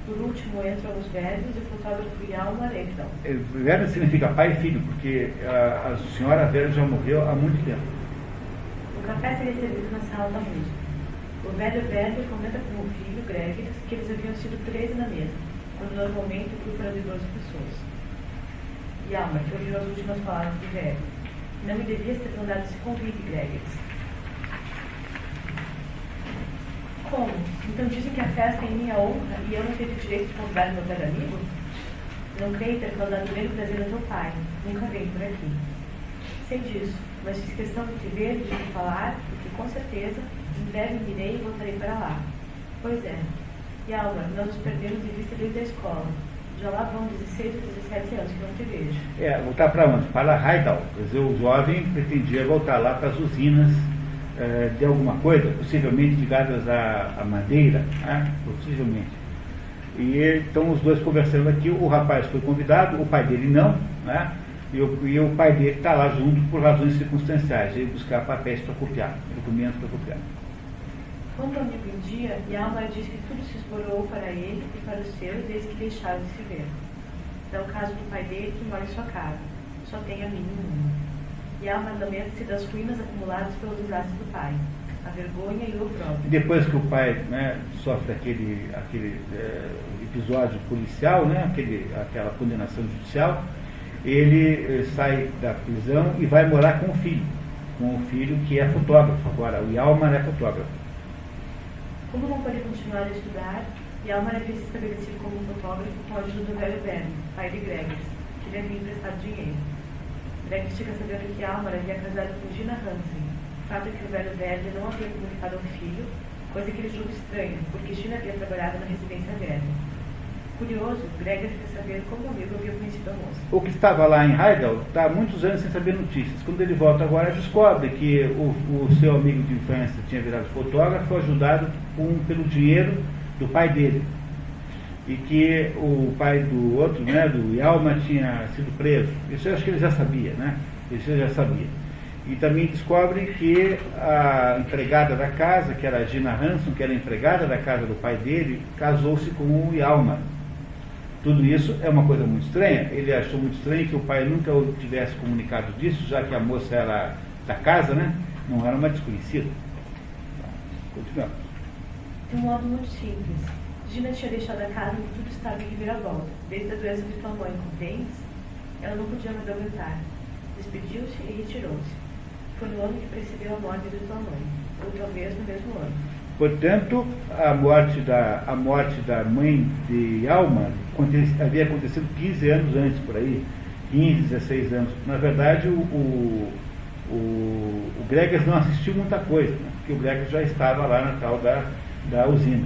Por último entram os velhos e o fotógrafo Hjalmar Ekdal. Velho significa pai e filho, porque a senhora velha já morreu há muito tempo. O café seria servido na sala da música. O velho comenta com o filho, Gregers, que eles haviam sido 13 na mesa, quando normalmente o grupo era de 12 pessoas. Hjalmar, que ouviu as últimas palavras do velho. Não me devias ter mandado esse convite, Gregers. Como? Então dizem que a festa é em minha honra e eu não tenho o direito de convidar meu velho amigo? Não creio ter causado o mesmo prazer ao teu pai. Nunca veio por aqui. Sei disso, mas fiz questão de te ver, de te falar, porque com certeza em breve irei e voltarei para lá. Pois é. Hjalmar, nós nos perdemos de vista desde a escola. Já lá vão 16 ou 17 anos que não te vejo. Voltar para onde? Para Heidal. Quer dizer, o jovem pretendia voltar lá para as usinas de alguma coisa, possivelmente ligadas à madeira, né? Possivelmente. E então os dois conversando aqui, o rapaz foi convidado, o pai dele não, né? E o pai dele está lá junto por razões circunstanciais, ele buscar papéis para copiar, documentos para copiar. Quando o amigo em dia, Hjalmar diz que tudo se esborou para ele e para os seus desde que deixaram de se ver. É o caso do pai dele que mora em sua casa. Só tem a mínima. Hjalmar lamenta-se das ruínas acumuladas pelos desastres do pai, a vergonha e o opróbrio. Depois que o pai, né, sofre aquele episódio policial, né, aquela condenação judicial, ele sai da prisão e vai morar com o filho que é fotógrafo agora. O Hjalmar é fotógrafo. Como não pode continuar a estudar, Hjalmar havia se estabelecido como fotógrafo com a ajuda do velho Bernie, pai de Gregers, que lhe havia emprestado dinheiro. Gregers fica sabendo que Hjalmar havia casado com Gina Hansen, fato que o velho Bernie não havia comunicado ao filho, coisa que ele julga estranha, porque Gina havia trabalhado na residência Bernie. Curioso, Gregers quer saber como o amigo havia conhecido a moça. O que estava lá em Heidal está há muitos anos sem saber notícias. Quando ele volta agora, descobre que o seu amigo de infância tinha virado fotógrafo, ajudado pelo dinheiro do pai dele. E que o pai do outro, né, do Hjalmar, tinha sido preso. Isso eu acho que ele já sabia, né? Isso ele já sabia. E também descobre que a empregada da casa, que era a Gina Hansen, que era a empregada da casa do pai dele, casou-se com o Hjalmar. Tudo isso é uma coisa muito estranha. Ele achou muito estranho que o pai nunca o tivesse comunicado disso, já que a moça era da casa, né? Não era uma desconhecida. Continuamos. De um modo muito simples. Gina tinha deixado a casa onde tudo estava em reviravolta. Desde a doença de tua mãe, compreendes? Ela não podia mais aguentar. Despediu-se e retirou-se. Foi no ano que precedeu a morte de tua mãe, ou talvez no mesmo ano. Portanto, a morte da mãe de Hjalmar havia acontecido 15 anos antes, por aí, 15, 16 anos. Na verdade, o Gregers não assistiu muita coisa, né? Porque o Gregers já estava lá na tal da usina.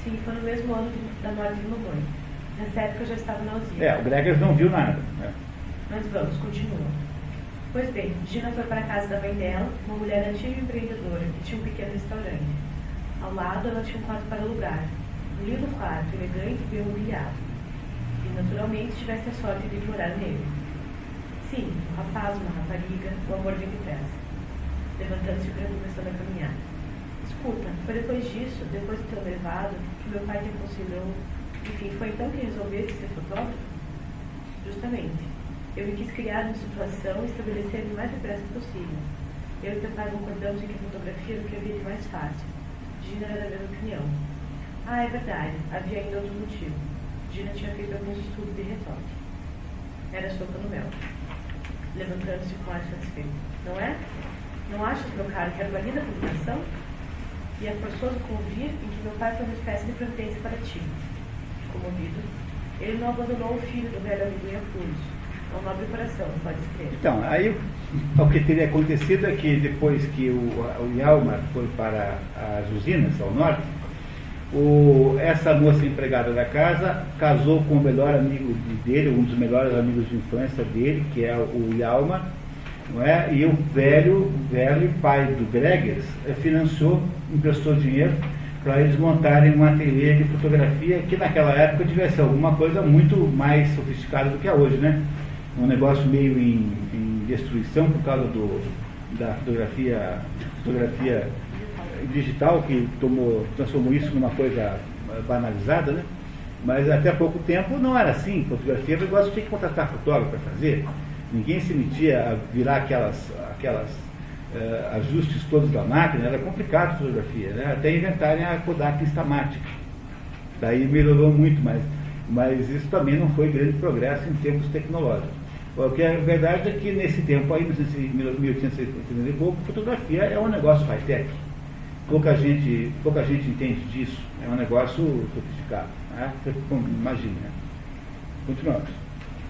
Sim, foi no mesmo ano da morte de mamãe. Nessa época eu já estava na usina. O Gregers não viu nada, né? Mas vamos, continua. Pois bem, Gina foi para a casa da mãe dela, uma mulher antiga e empreendedora, que tinha um pequeno restaurante. Ao lado, ela tinha um quarto para alugar. Um lindo quarto, elegante e bem mobiliado. E, naturalmente, tivesse a sorte de morar nele. Sim, um rapaz, uma rapariga, o amor vem depressa. Levantando-se, começou a caminhar. Escuta, foi depois disso, depois do teu levado, que meu pai te aconselhou. Enfim, foi então que resolveste ser fotógrafo? Justamente. Eu me quis criar uma situação e estabelecer o mais depressa possível. Eu e teu pai concordamos em que a fotografia era o que havia de mais fácil. Gina era da mesma opinião. Ah, é verdade, havia ainda outro motivo. Gina tinha feito alguns estudos de retoque. Era sopa no mel. Levantando-se com ar satisfeito. Não é? Não achas, meu caro, que era uma linda combinação? E é forçoso convir em que meu pai foi uma espécie de providência para ti. Comovido, ele não abandonou o filho do velho amigo em apuros. É um nobre coração, pode crer. Então, aí o que teria acontecido é que depois que o Hjalmar foi para as usinas, ao norte, essa moça empregada da casa casou com o melhor amigo dele, um dos melhores amigos de infância dele, que é o Hjalmar, não é? E o velho pai do Gregers financiou, emprestou dinheiro para eles montarem um ateliê de fotografia que naquela época devia ser alguma coisa muito mais sofisticada do que é hoje, né? Um negócio meio em destruição por causa da fotografia digital, que transformou isso numa coisa banalizada, né? Mas até há pouco tempo não era assim. Fotografia era um negócio que tinha que contratar fotógrafo para fazer. Ninguém se metia a virar aquelas ajustes todos da máquina. Era complicado a fotografia, né? Até inventarem a Kodak Instamatic. Daí melhorou muito, mas isso também não foi grande progresso em termos tecnológicos. O que é verdade é que nesse tempo aí, 1870 e pouco, fotografia é um negócio high-tech. Pouca gente entende disso. É um negócio sofisticado. Né? Você imagina. Né? Continuamos.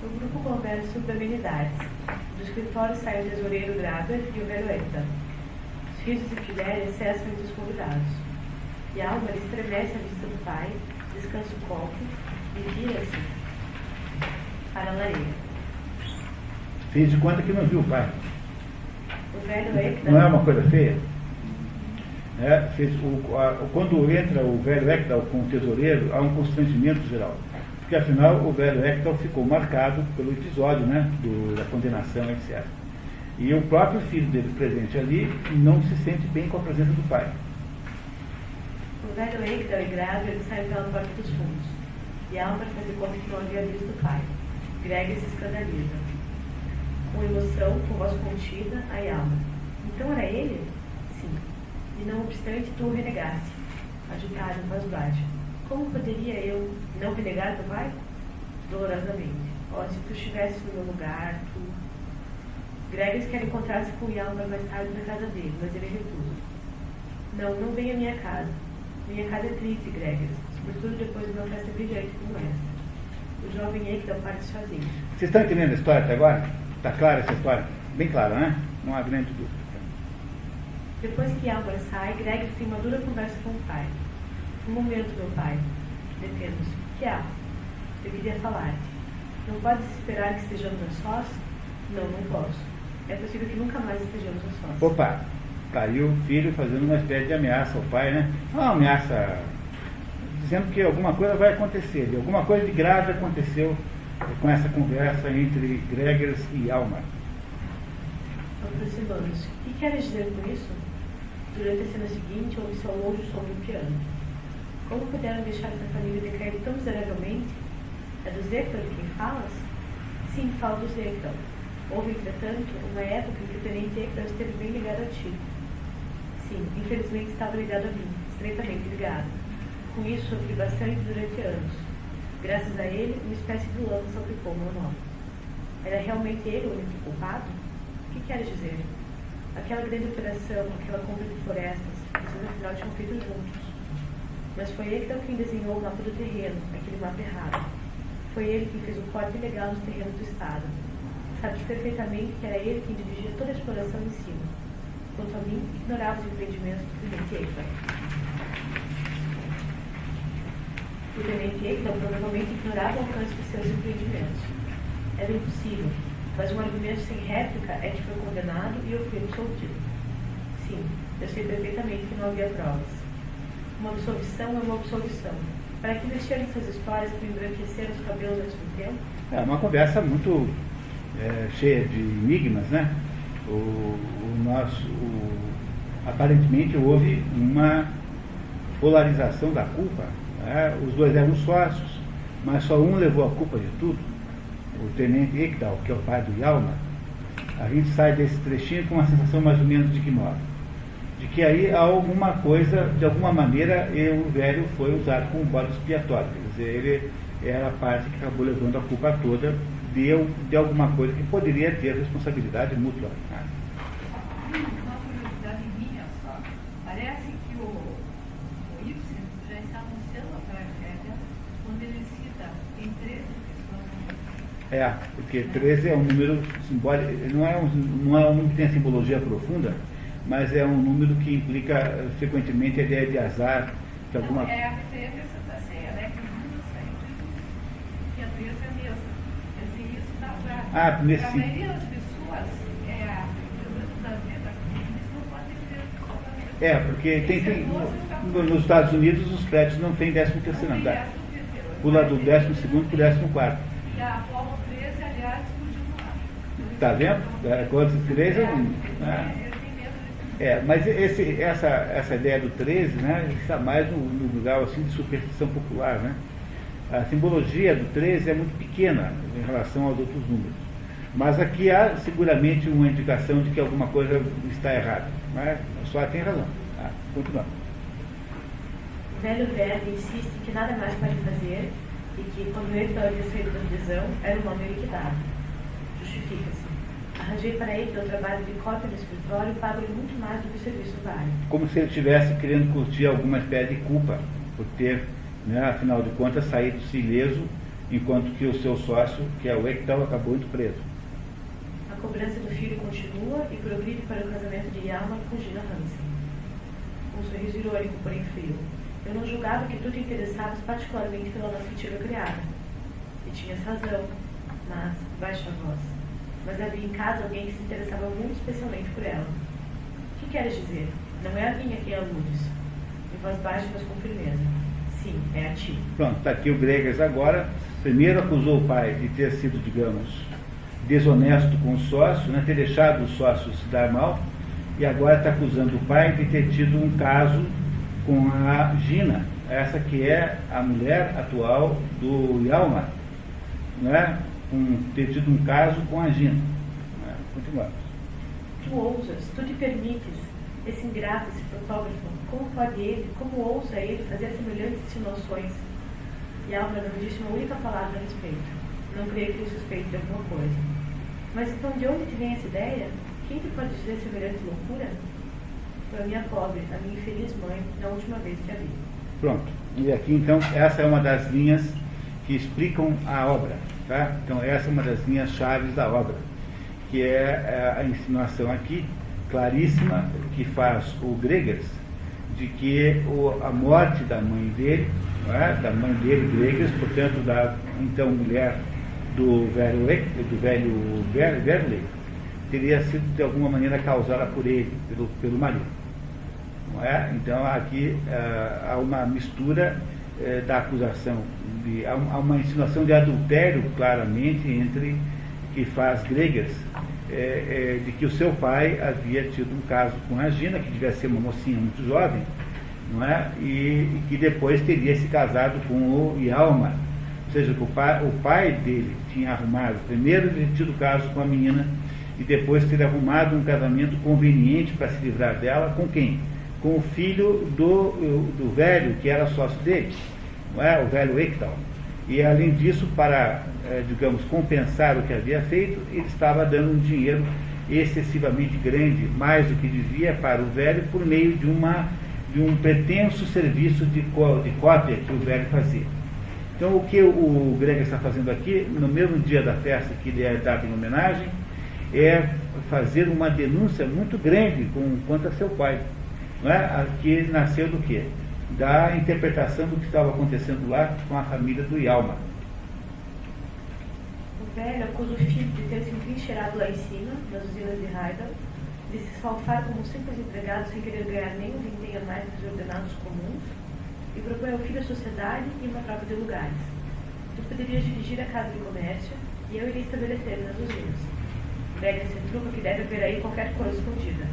O grupo conversa sobre amenidades. Do escritório sai o tesoureiro Graber e o velho Hector. Os risos e Filéria cessam entre os convidados. E Álvaro estremece a vista do pai, descansa o copo e vira-se para a lareira. Fez de conta que não viu o pai. O velho Hector... Não é uma coisa feia? Quando entra o velho Hector com o tesoureiro, há um constrangimento geral. Porque, afinal, o velho Hector ficou marcado pelo episódio, né, da condenação, etc. E o próprio filho dele presente ali não se sente bem com a presença do pai. O velho Hector e Graver saem pela porta dos fundos. E Álvaro faz de conta que não havia visto o pai. Greg se escandaliza. Com emoção, com voz contida, a Álvaro. Então era ele? Sim. E não obstante, tu o renegasse. Agitado, em voz baixa. Como poderia eu não renegar teu pai? Dolorosamente. Se tu estivesse no meu lugar, tu... Gregers quer encontrar-se com Hjalmar mais tarde na casa dele, mas ele recusa. Não vem à minha casa. Minha casa é triste, Gregers, sobretudo depois de uma festa brilhante como esta. O jovem Hector parte sozinho. Vocês estão entendendo a história até agora? Está clara essa história? Bem clara, né? Não há grande dúvida. Depois que Hjalmar sai, Gregers tem uma dura conversa com o pai. Um momento, meu pai. Detendo-se. O que há? Eu queria falar-te. Não podes esperar que estejamos a sós? Não posso. É possível que nunca mais estejamos a sós. Opa! Caiu o filho fazendo uma espécie de ameaça ao pai, né? Uma ameaça dizendo que alguma coisa vai acontecer. E alguma coisa de grave aconteceu com essa conversa entre Gregers e Hjalmar. Aproximando-se. O que queres dizer com isso? Durante a cena seguinte, ouve-se ao longe o som do piano. Como puderam deixar essa família decair tão miseravelmente? É do Hector de quem falas? Sim, falo do Hector. Houve, entretanto, uma época em que o tenente Hector esteve bem ligado a ti. Sim, infelizmente estava ligado a mim, estreitamente ligado. Com isso, sofri bastante durante anos. Graças a ele, uma espécie de lama salpicou meu nome. Era realmente ele o único culpado? O que queres dizer? Aquela grande operação, aquela compra de florestas, vocês afinal tinham feito juntos. Mas foi ele quem desenhou o mapa do terreno, aquele mapa errado. Foi ele quem fez o corte ilegal nos terrenos do Estado. Sabes perfeitamente que era ele quem dirigia toda a exploração em cima. Quanto a mim, ignorava os empreendimentos do tenente Hector. O tenente Hector provavelmente ignorava o alcance dos seus empreendimentos. Era impossível. Mas um argumento sem réplica é que foi condenado e eu fui absolvido. Sim, eu sei perfeitamente que não havia provas. Uma absolvição é uma absolvição. Para que mexer nessas histórias para embranquecer os cabelos antes do tempo? É uma conversa muito cheia de enigmas, né? Aparentemente houve uma polarização da culpa, né? Os dois eram sócios, mas só um levou a culpa de tudo, o tenente Ekdal, que é o pai do Hjalmar. A gente sai desse trechinho com uma sensação mais ou menos de que modo? De que aí há alguma coisa, de alguma maneira, o velho foi usado como bode expiatório, quer dizer, ele era a parte que acabou levando a culpa toda de alguma coisa que poderia ter responsabilidade mútua. Né? Uma curiosidade minha só, parece que o Ibsen já está anunciando a tragédia quando ele cita em 13 pessoas. Porque 13 é um número simbólico, não é um número que tem a simbologia profunda, mas é um número que implica frequentemente a ideia de azar, de alguma coisa. É a referência à Santa Ceia, né? Que não sai que a 13 é a mesma. Assim, isso dá para. Nesse a maioria das pessoas, da vida, eles não podem ter. Porque nos Estados Unidos os prédios não têm 13º andar. Pula do 12º para o 14º. E a Apolo 13, aliás, continua. Está vendo? Quantos 13 mas essa ideia do 13, né, está mais no grau assim, de superstição popular. Né? A simbologia do 13 é muito pequena em relação aos outros números. Mas aqui há seguramente uma indicação de que alguma coisa está errada. Mas só tem razão. Continuando. O velho verbo insiste que nada mais pode fazer e que, quando ele havia saído da prisão, era um homem liquidado. Justifica-se. Arranjei para ele que eu trabalho de cópia no escritório e pago-lhe muito mais do que o serviço vale. Como se ele estivesse querendo curtir alguma espécie de culpa por ter, né, afinal de contas, saído-se ileso, enquanto que o seu sócio, que é o Ekdal, acabou indo preso. A cobrança do filho continua e progride para o casamento de Hjalmar com Gina Hansen. Um sorriso irônico, porém frio. Eu não julgava que tu te interessavas particularmente pela nossa antiga criada. E tinhas razão, mas baixa a voz. Mas havia em casa alguém que se interessava muito especialmente por ela. O que queres dizer? Não é a mim a quem aludes. Em voz baixa, mas com firmeza. Sim, é a ti. Pronto, está aqui o Gregers agora. Primeiro acusou o pai de ter sido, digamos, desonesto com o sócio, né, ter deixado o sócio se dar mal, e agora está acusando o pai de ter tido um caso com a Gina, essa que é a mulher atual do Hjalmar, né? Ter tido um caso com a Gina. Continuamos. Tu ousas, tu te permites, esse ingrato, esse fotógrafo, como pode ele, como ousa ele fazer semelhantes insinuações? Hjalmar não disse uma única palavra a respeito. Não creio que ele suspeite de alguma coisa. Mas então de onde te vem essa ideia? Quem te pode dizer semelhante loucura? Foi a minha pobre, a minha infeliz mãe, na última vez que a vi. Pronto. E aqui então, essa é uma das linhas que explicam a obra. Tá? Então essa é uma das linhas chaves da obra, que é a insinuação aqui, claríssima, que faz o Gregers, de que a morte da mãe dele, da mãe dele, Gregers, portanto, da então mulher do velho Verley, teria sido de alguma maneira causada por ele, pelo marido. Não é? Então aqui há uma mistura da acusação, há uma insinuação de adultério claramente entre que faz Gregers, de que o seu pai havia tido um caso com a Gina, que devia ser uma mocinha muito jovem, não é? E que depois teria se casado com o Hjalmar. Ou seja, o pai dele tinha arrumado, primeiro ele tinha tido caso com a menina, e depois ter arrumado um casamento conveniente para se livrar dela, com quem? Com o filho do velho, que era sócio dele, não é? O velho Ekdal. E além disso, para, digamos, compensar o que havia feito, ele estava dando um dinheiro excessivamente grande, mais do que devia, para o velho, por meio de um pretenso serviço de cópia que o velho fazia. Então, o que o Gregers está fazendo aqui, no mesmo dia da festa que lhe é dado em homenagem, é fazer uma denúncia muito grande quanto a seu pai, não é? Que nasceu do quê? Da interpretação do que estava acontecendo lá com a família do Hjalmar. O velho acusa o filho de ter se entrincheirado lá em cima, nas usinas de Heidel, de se esfalfar como um simples empregado sem querer ganhar nem um vintém a mais que os ordenados comuns, e propõe ao filho a sociedade e uma troca de lugares. Tu poderias dirigir a casa de comércio e eu iria estabelecer-me nas usinas. Greger se truca que deve haver aí qualquer coisa escondida.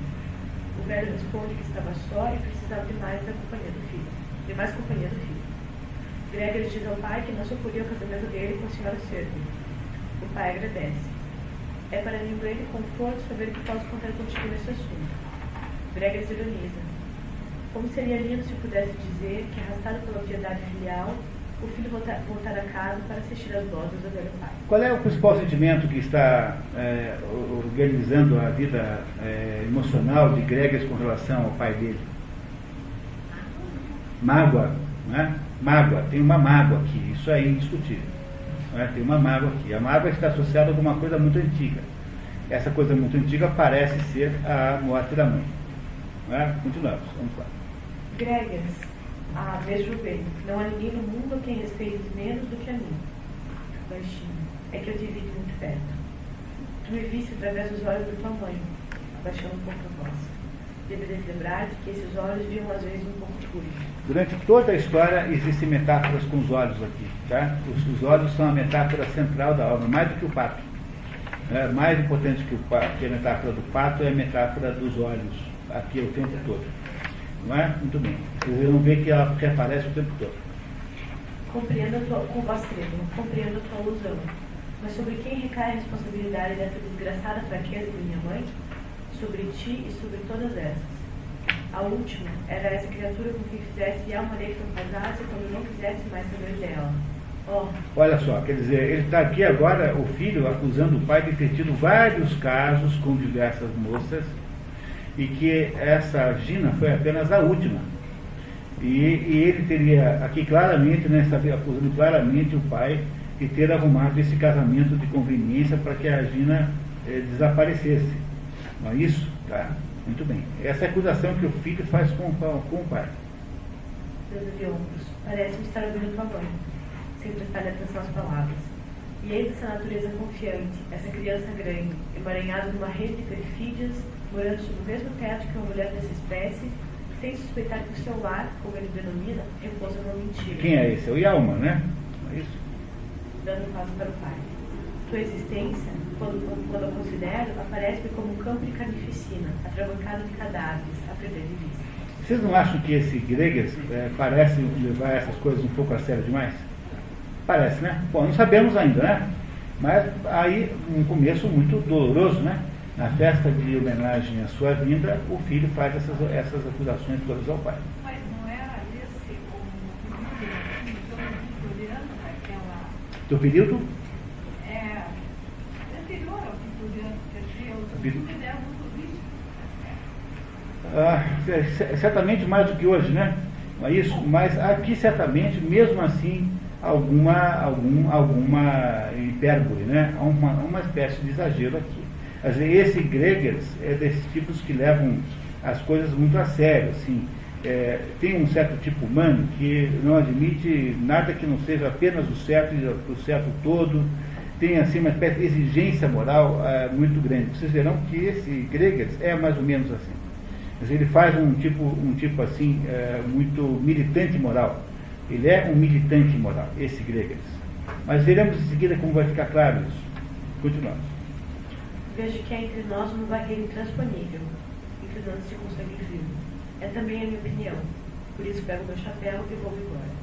O velho responde que estava só e precisava de mais companhia do filho. Greger diz ao pai que não se oporia ao casamento dele com a senhora Servo. O pai agradece. É para mim um grande conforto saber que posso contar contigo nesse assunto. Greger se ironiza. Como seria lindo se pudesse dizer que, arrastado pela piedade filial, o filho voltar a casa para assistir às bodas do velho pai. Qual é o principal sentimento que está organizando a vida emocional de Greger com relação ao pai dele? Mágoa, né? Mágoa, tem uma mágoa aqui, isso é indiscutível. Né? Tem uma mágoa aqui. A mágoa está associada a alguma coisa muito antiga. Essa coisa muito antiga parece ser a morte da mãe. Né? Continuamos, vamos lá. Greger, vejo bem, não há ninguém no mundo a quem respeites menos do que a mim. Baixinho, é que eu te vi de muito perto. Tu me viste através dos olhos da tua mãe, abaixando um pouco a voz. Deveres lembrar-te que esses olhos viam às vezes um pouco escuros. Durante toda a história existem metáforas com os olhos aqui. Tá? Os olhos são a metáfora central da obra, mais do que o pato. Mais importante que a metáfora do pato é a metáfora dos olhos, aqui o tempo todo. Não é? Muito bem. Vocês vão ver que ela reaparece o tempo todo. Compreendo com voz trêmula, compreendo a tua alusão. Mas sobre quem recai a responsabilidade dessa desgraçada fraqueza de minha mãe? Sobre ti e sobre todas essas. A última era essa criatura com quem fizesse de alma maneira que não casasse quando não quisesse mais saber dela. Oh. Olha só, quer dizer, ele está aqui agora, o filho, acusando o pai de ter tido vários casos com diversas moças e que essa Gina foi apenas a última. E ele teria aqui claramente, né, acusando claramente o pai de ter arrumado esse casamento de conveniência para que a Gina desaparecesse. Não é isso? Tá? Muito bem. Essa é a acusação que o filho faz com o pai. Deus de ombros, parece-me estar ouvindo tua mãe, sem prestar atenção às palavras. E eis essa natureza confiante, essa criança grande, emaranhada numa rede de perfídias, morando sob o mesmo teto que uma mulher dessa espécie, sem suspeitar que o seu lar, como ele denomina, repousa numa mentira. Quem é esse? É o Yalma, né? É isso? Dando um passo para o pai. Tua existência, quando a considero, aparece-me como um campo de carnificina, atravancado de cadáveres, a perder de vista. Vocês não acham que esse Greger parece levar essas coisas um pouco a sério demais? Parece, né? Bom, não sabemos ainda, né? Mas aí, um começo muito doloroso, né? Na festa de homenagem à sua vinda, o filho faz essas acusações todas ao pai. Mas não era esse o vitoriano daquela... Do período? Anterior ao vitoriano, quer dizer, o filme dela muito turístico. Certamente mais do que hoje, né? Não é isso? Mas aqui certamente, mesmo assim, alguma hipérbole, né? Há uma espécie de exagero aqui. Quer dizer, esse Greger é desses tipos que levam as coisas muito a sério, assim. Tem um certo tipo humano que não admite nada que não seja apenas o certo e o certo todo. Tem assim uma espécie de exigência moral muito grande. Vocês verão que esse Greger é mais ou menos assim. Quer dizer, ele faz um tipo assim muito militante moral. Ele é um militante moral, esse Greger. Mas veremos em seguida como vai ficar claro isso. Continuamos. Vejo que há entre nós uma barreira intransponível, inclinando-se com sangue frio. É também a minha opinião. Por isso pego meu chapéu e vou embora.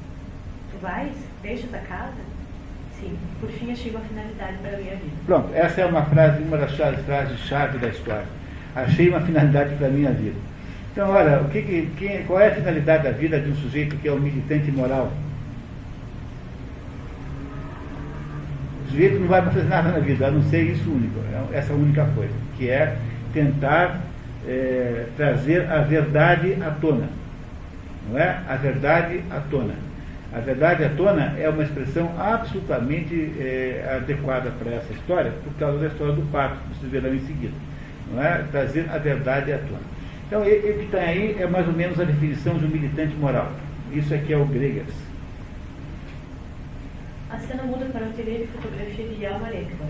Tu vais? Deixas a casa? Sim, por fim achei uma finalidade para a minha vida. Pronto, essa é uma das frases-chave da história. Achei uma finalidade para a minha vida. Então, olha, qual é a finalidade da vida de um sujeito que é um militante moral? O sujeito não vai fazer nada na vida, a não ser isso único, essa única coisa, que é tentar trazer a verdade à tona. Não é? A verdade à tona. A verdade à tona é uma expressão absolutamente adequada para essa história, por causa da história do pato, que vocês verão em seguida. Não é? Trazer a verdade à tona. Então, o que está aí é mais ou menos a definição de um militante moral. Isso aqui é o Greger. A cena muda para o ateliê de fotografia de Alma Ekdal.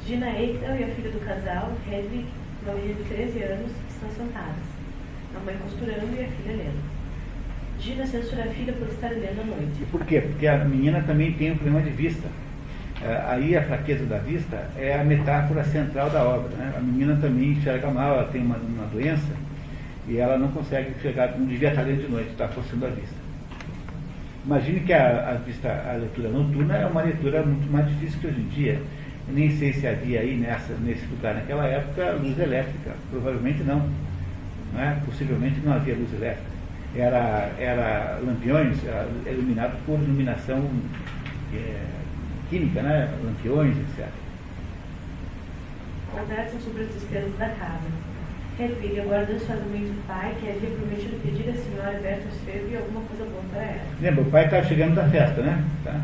Gina Ekdal e a filha do casal, Hedwig, uma menina de 13 anos, estão sentadas. A mãe costurando e a filha lendo. Gina censura a filha por estar lendo à noite. Por quê? Porque a menina também tem um problema de vista. Aí a fraqueza da vista é a metáfora central da obra. Né? A menina também enxerga mal, ela tem uma doença e ela não consegue enxergar, não devia estar lendo de noite, está forçando a vista. Imagine que a leitura noturna é uma leitura muito mais difícil que hoje em dia. Eu nem sei se havia aí nesse lugar naquela época luz elétrica. Provavelmente não. Possivelmente não havia luz elétrica. Era lampiões, iluminado por iluminação química, né? Lampiões, etc. Conversam sobre as despesas da casa. Hedwig aguarda ansiosamente o pai, que havia prometido pedir à senhora Berta Sfev alguma coisa boa para ela. Lembra, o pai estava chegando da festa, né? Tá.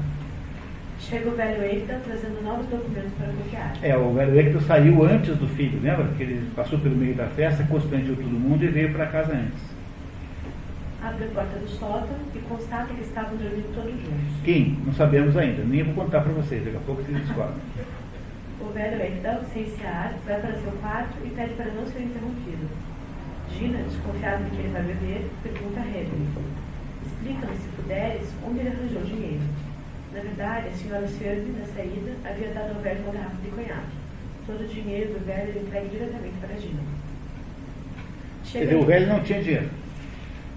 Chega o velho Ekdal trazendo novos documentos para bloquear. O velho Ekdal saiu antes do filho, lembra? Que ele passou pelo meio da festa, constrangiu todo mundo e veio para casa antes. Abre a porta do sótão e constata que estavam dormindo todos juntos. Quem? Não sabemos ainda, nem vou contar para vocês, daqui a pouco vocês descobrem. O velho Ekdal, sem cear, vai para seu quarto e pede para não ser interrompido. Gina, desconfiada de que ele vai beber, pergunta a Hedwig: explica-me, se puderes, onde ele arranjou dinheiro. Na verdade, a senhora Sfev, na saída, havia dado ao velho uma garrafa de conhaque. Todo o dinheiro do velho ele entregue diretamente para Gina. Quer dizer, o velho não tinha dinheiro.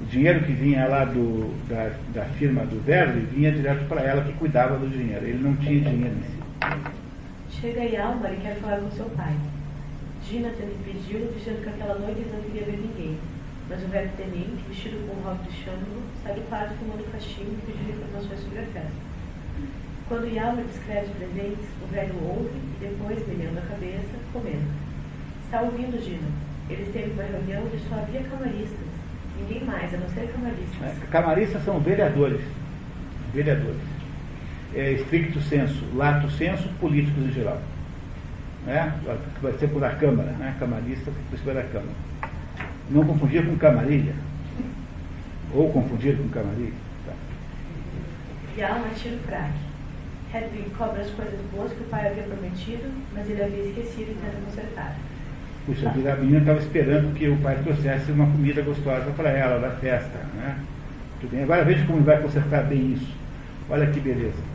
O dinheiro que vinha lá da firma do velho vinha direto para ela, que cuidava do dinheiro. Ele não tinha dinheiro em si. Chega Hjalmar e quer falar com seu pai. Gina tenta impedi-lo, dizendo que aquela noite ele não queria ver ninguém. Mas o velho tenente, vestido com um robe de chândalo, sai do quarto fumando cachimbo e pedindo informações sobre a festa. Quando Hjalmar descreve os presentes, o velho ouve e depois, meneando a cabeça, comenta: está ouvindo, Gina? Eles teve uma reunião onde só havia camaristas. Ninguém mais, a não ser camaristas. Camaristas são vereadores. Vereadores. Stricto sensu, lato sensu, políticos em geral. Vai ser por a Câmara, camarista por cima da Câmara. Não confundir com camarilha. Ou confundir com camarilha. Tá. Hjalmar tira o fraque. Hedwig cobra as coisas boas que o pai havia prometido, mas ele havia esquecido e tenta consertar. Puxa vida, a menina estava esperando que o pai trouxesse uma comida gostosa para ela, da festa. Tudo bem. Agora veja como ele vai consertar bem isso. Olha que beleza.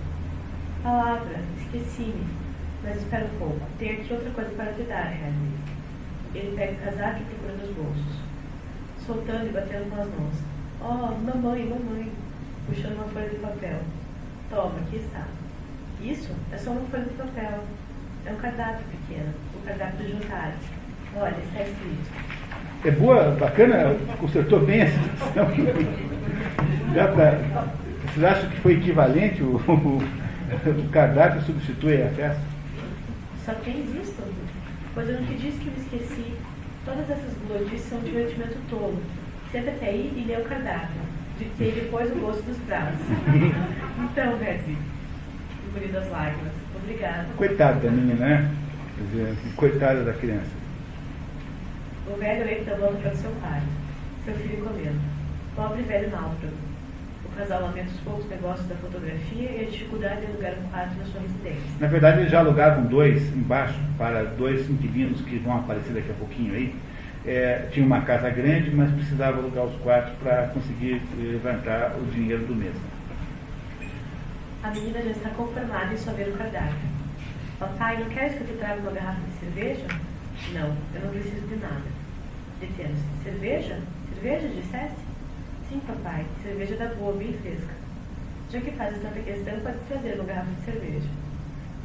Palavra, esqueci-me. Mas espera um pouco. Tenho aqui outra coisa para te dar, Hedwig. Ele pega o casaco e procura nos bolsos, soltando e batendo com as mãos. Oh, mamãe, mamãe. Puxando uma folha de papel. Toma, aqui está. Isso é só uma folha de papel. É um cardápio pequeno. O cardápio do jantar. Olha, está escrito. É boa, bacana, consertou bem a situação. Vocês acham que foi equivalente o cardápio substitui a festa? Só tens isso? Pois eu não te disse que me esqueci. Todas essas glodices são um divertimento tolo. Senta-te aí e lê o cardápio. Ditei depois o gosto dos pratos. Então, Hedwig, engolindo as lágrimas. Obrigada. Coitada da menina, né? Quer dizer, coitada da criança. O velho Ekdal volta para o seu pai. Seu filho comenta: pobre velho náufrago. O casal lamenta os poucos negócios da fotografia e a dificuldade de alugar um quarto na sua residência. Na verdade, eles já alugavam 2 embaixo para 2 inquilinos que vão aparecer daqui a pouquinho aí. Tinha uma casa grande, mas precisava alugar os quartos para conseguir levantar o dinheiro do mês. A menina já está conformada em só ver o cardápio. Papai, não queres que eu te traga uma garrafa de cerveja? Não, eu não preciso de nada. Detendo-se. Cerveja? Cerveja, disseste? Sim, papai. Cerveja da boa, bem fresca. Já que fazes tanta questão, pode trazer uma garrafa de cerveja.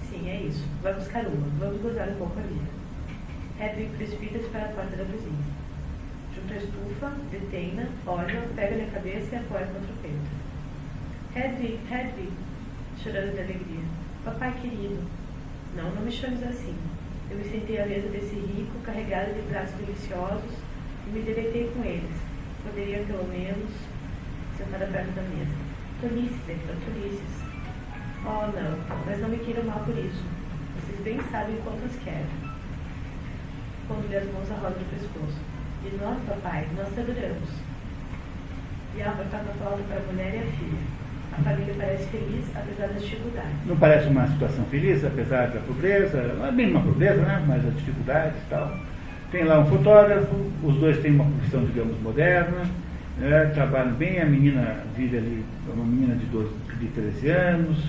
Sim, é isso. Vai buscar uma. Vamos gozar um pouco ali. Hedwig precipita-se para a porta da cozinha. Junto à estufa, detém-na, olha, pega-lhe a cabeça e apoia contra o peito. Hedwig, Hedwig, chorando de alegria. Papai querido. Não, não me chames assim. Eu me sentei à mesa desse rico, carregado de pratos deliciosos, e me deleitei com eles. Poderia, pelo menos, sentada perto da mesa. Tolices, Hector, tolices. Oh, não, mas não me queiram mal por isso. Vocês bem sabem quanto os quero. Pondo-lhe as mãos à roda do pescoço. E nós, papai, nós te adoramos. E Álvaro estava falando para a mulher e a filha. A família parece feliz, apesar das dificuldades. Não parece uma situação feliz, apesar da pobreza, não é bem uma pobreza, né? Mas as dificuldades e tal. Tem lá um fotógrafo, os dois têm uma profissão, digamos, moderna, trabalham bem, a menina vive ali, uma menina de 13 anos,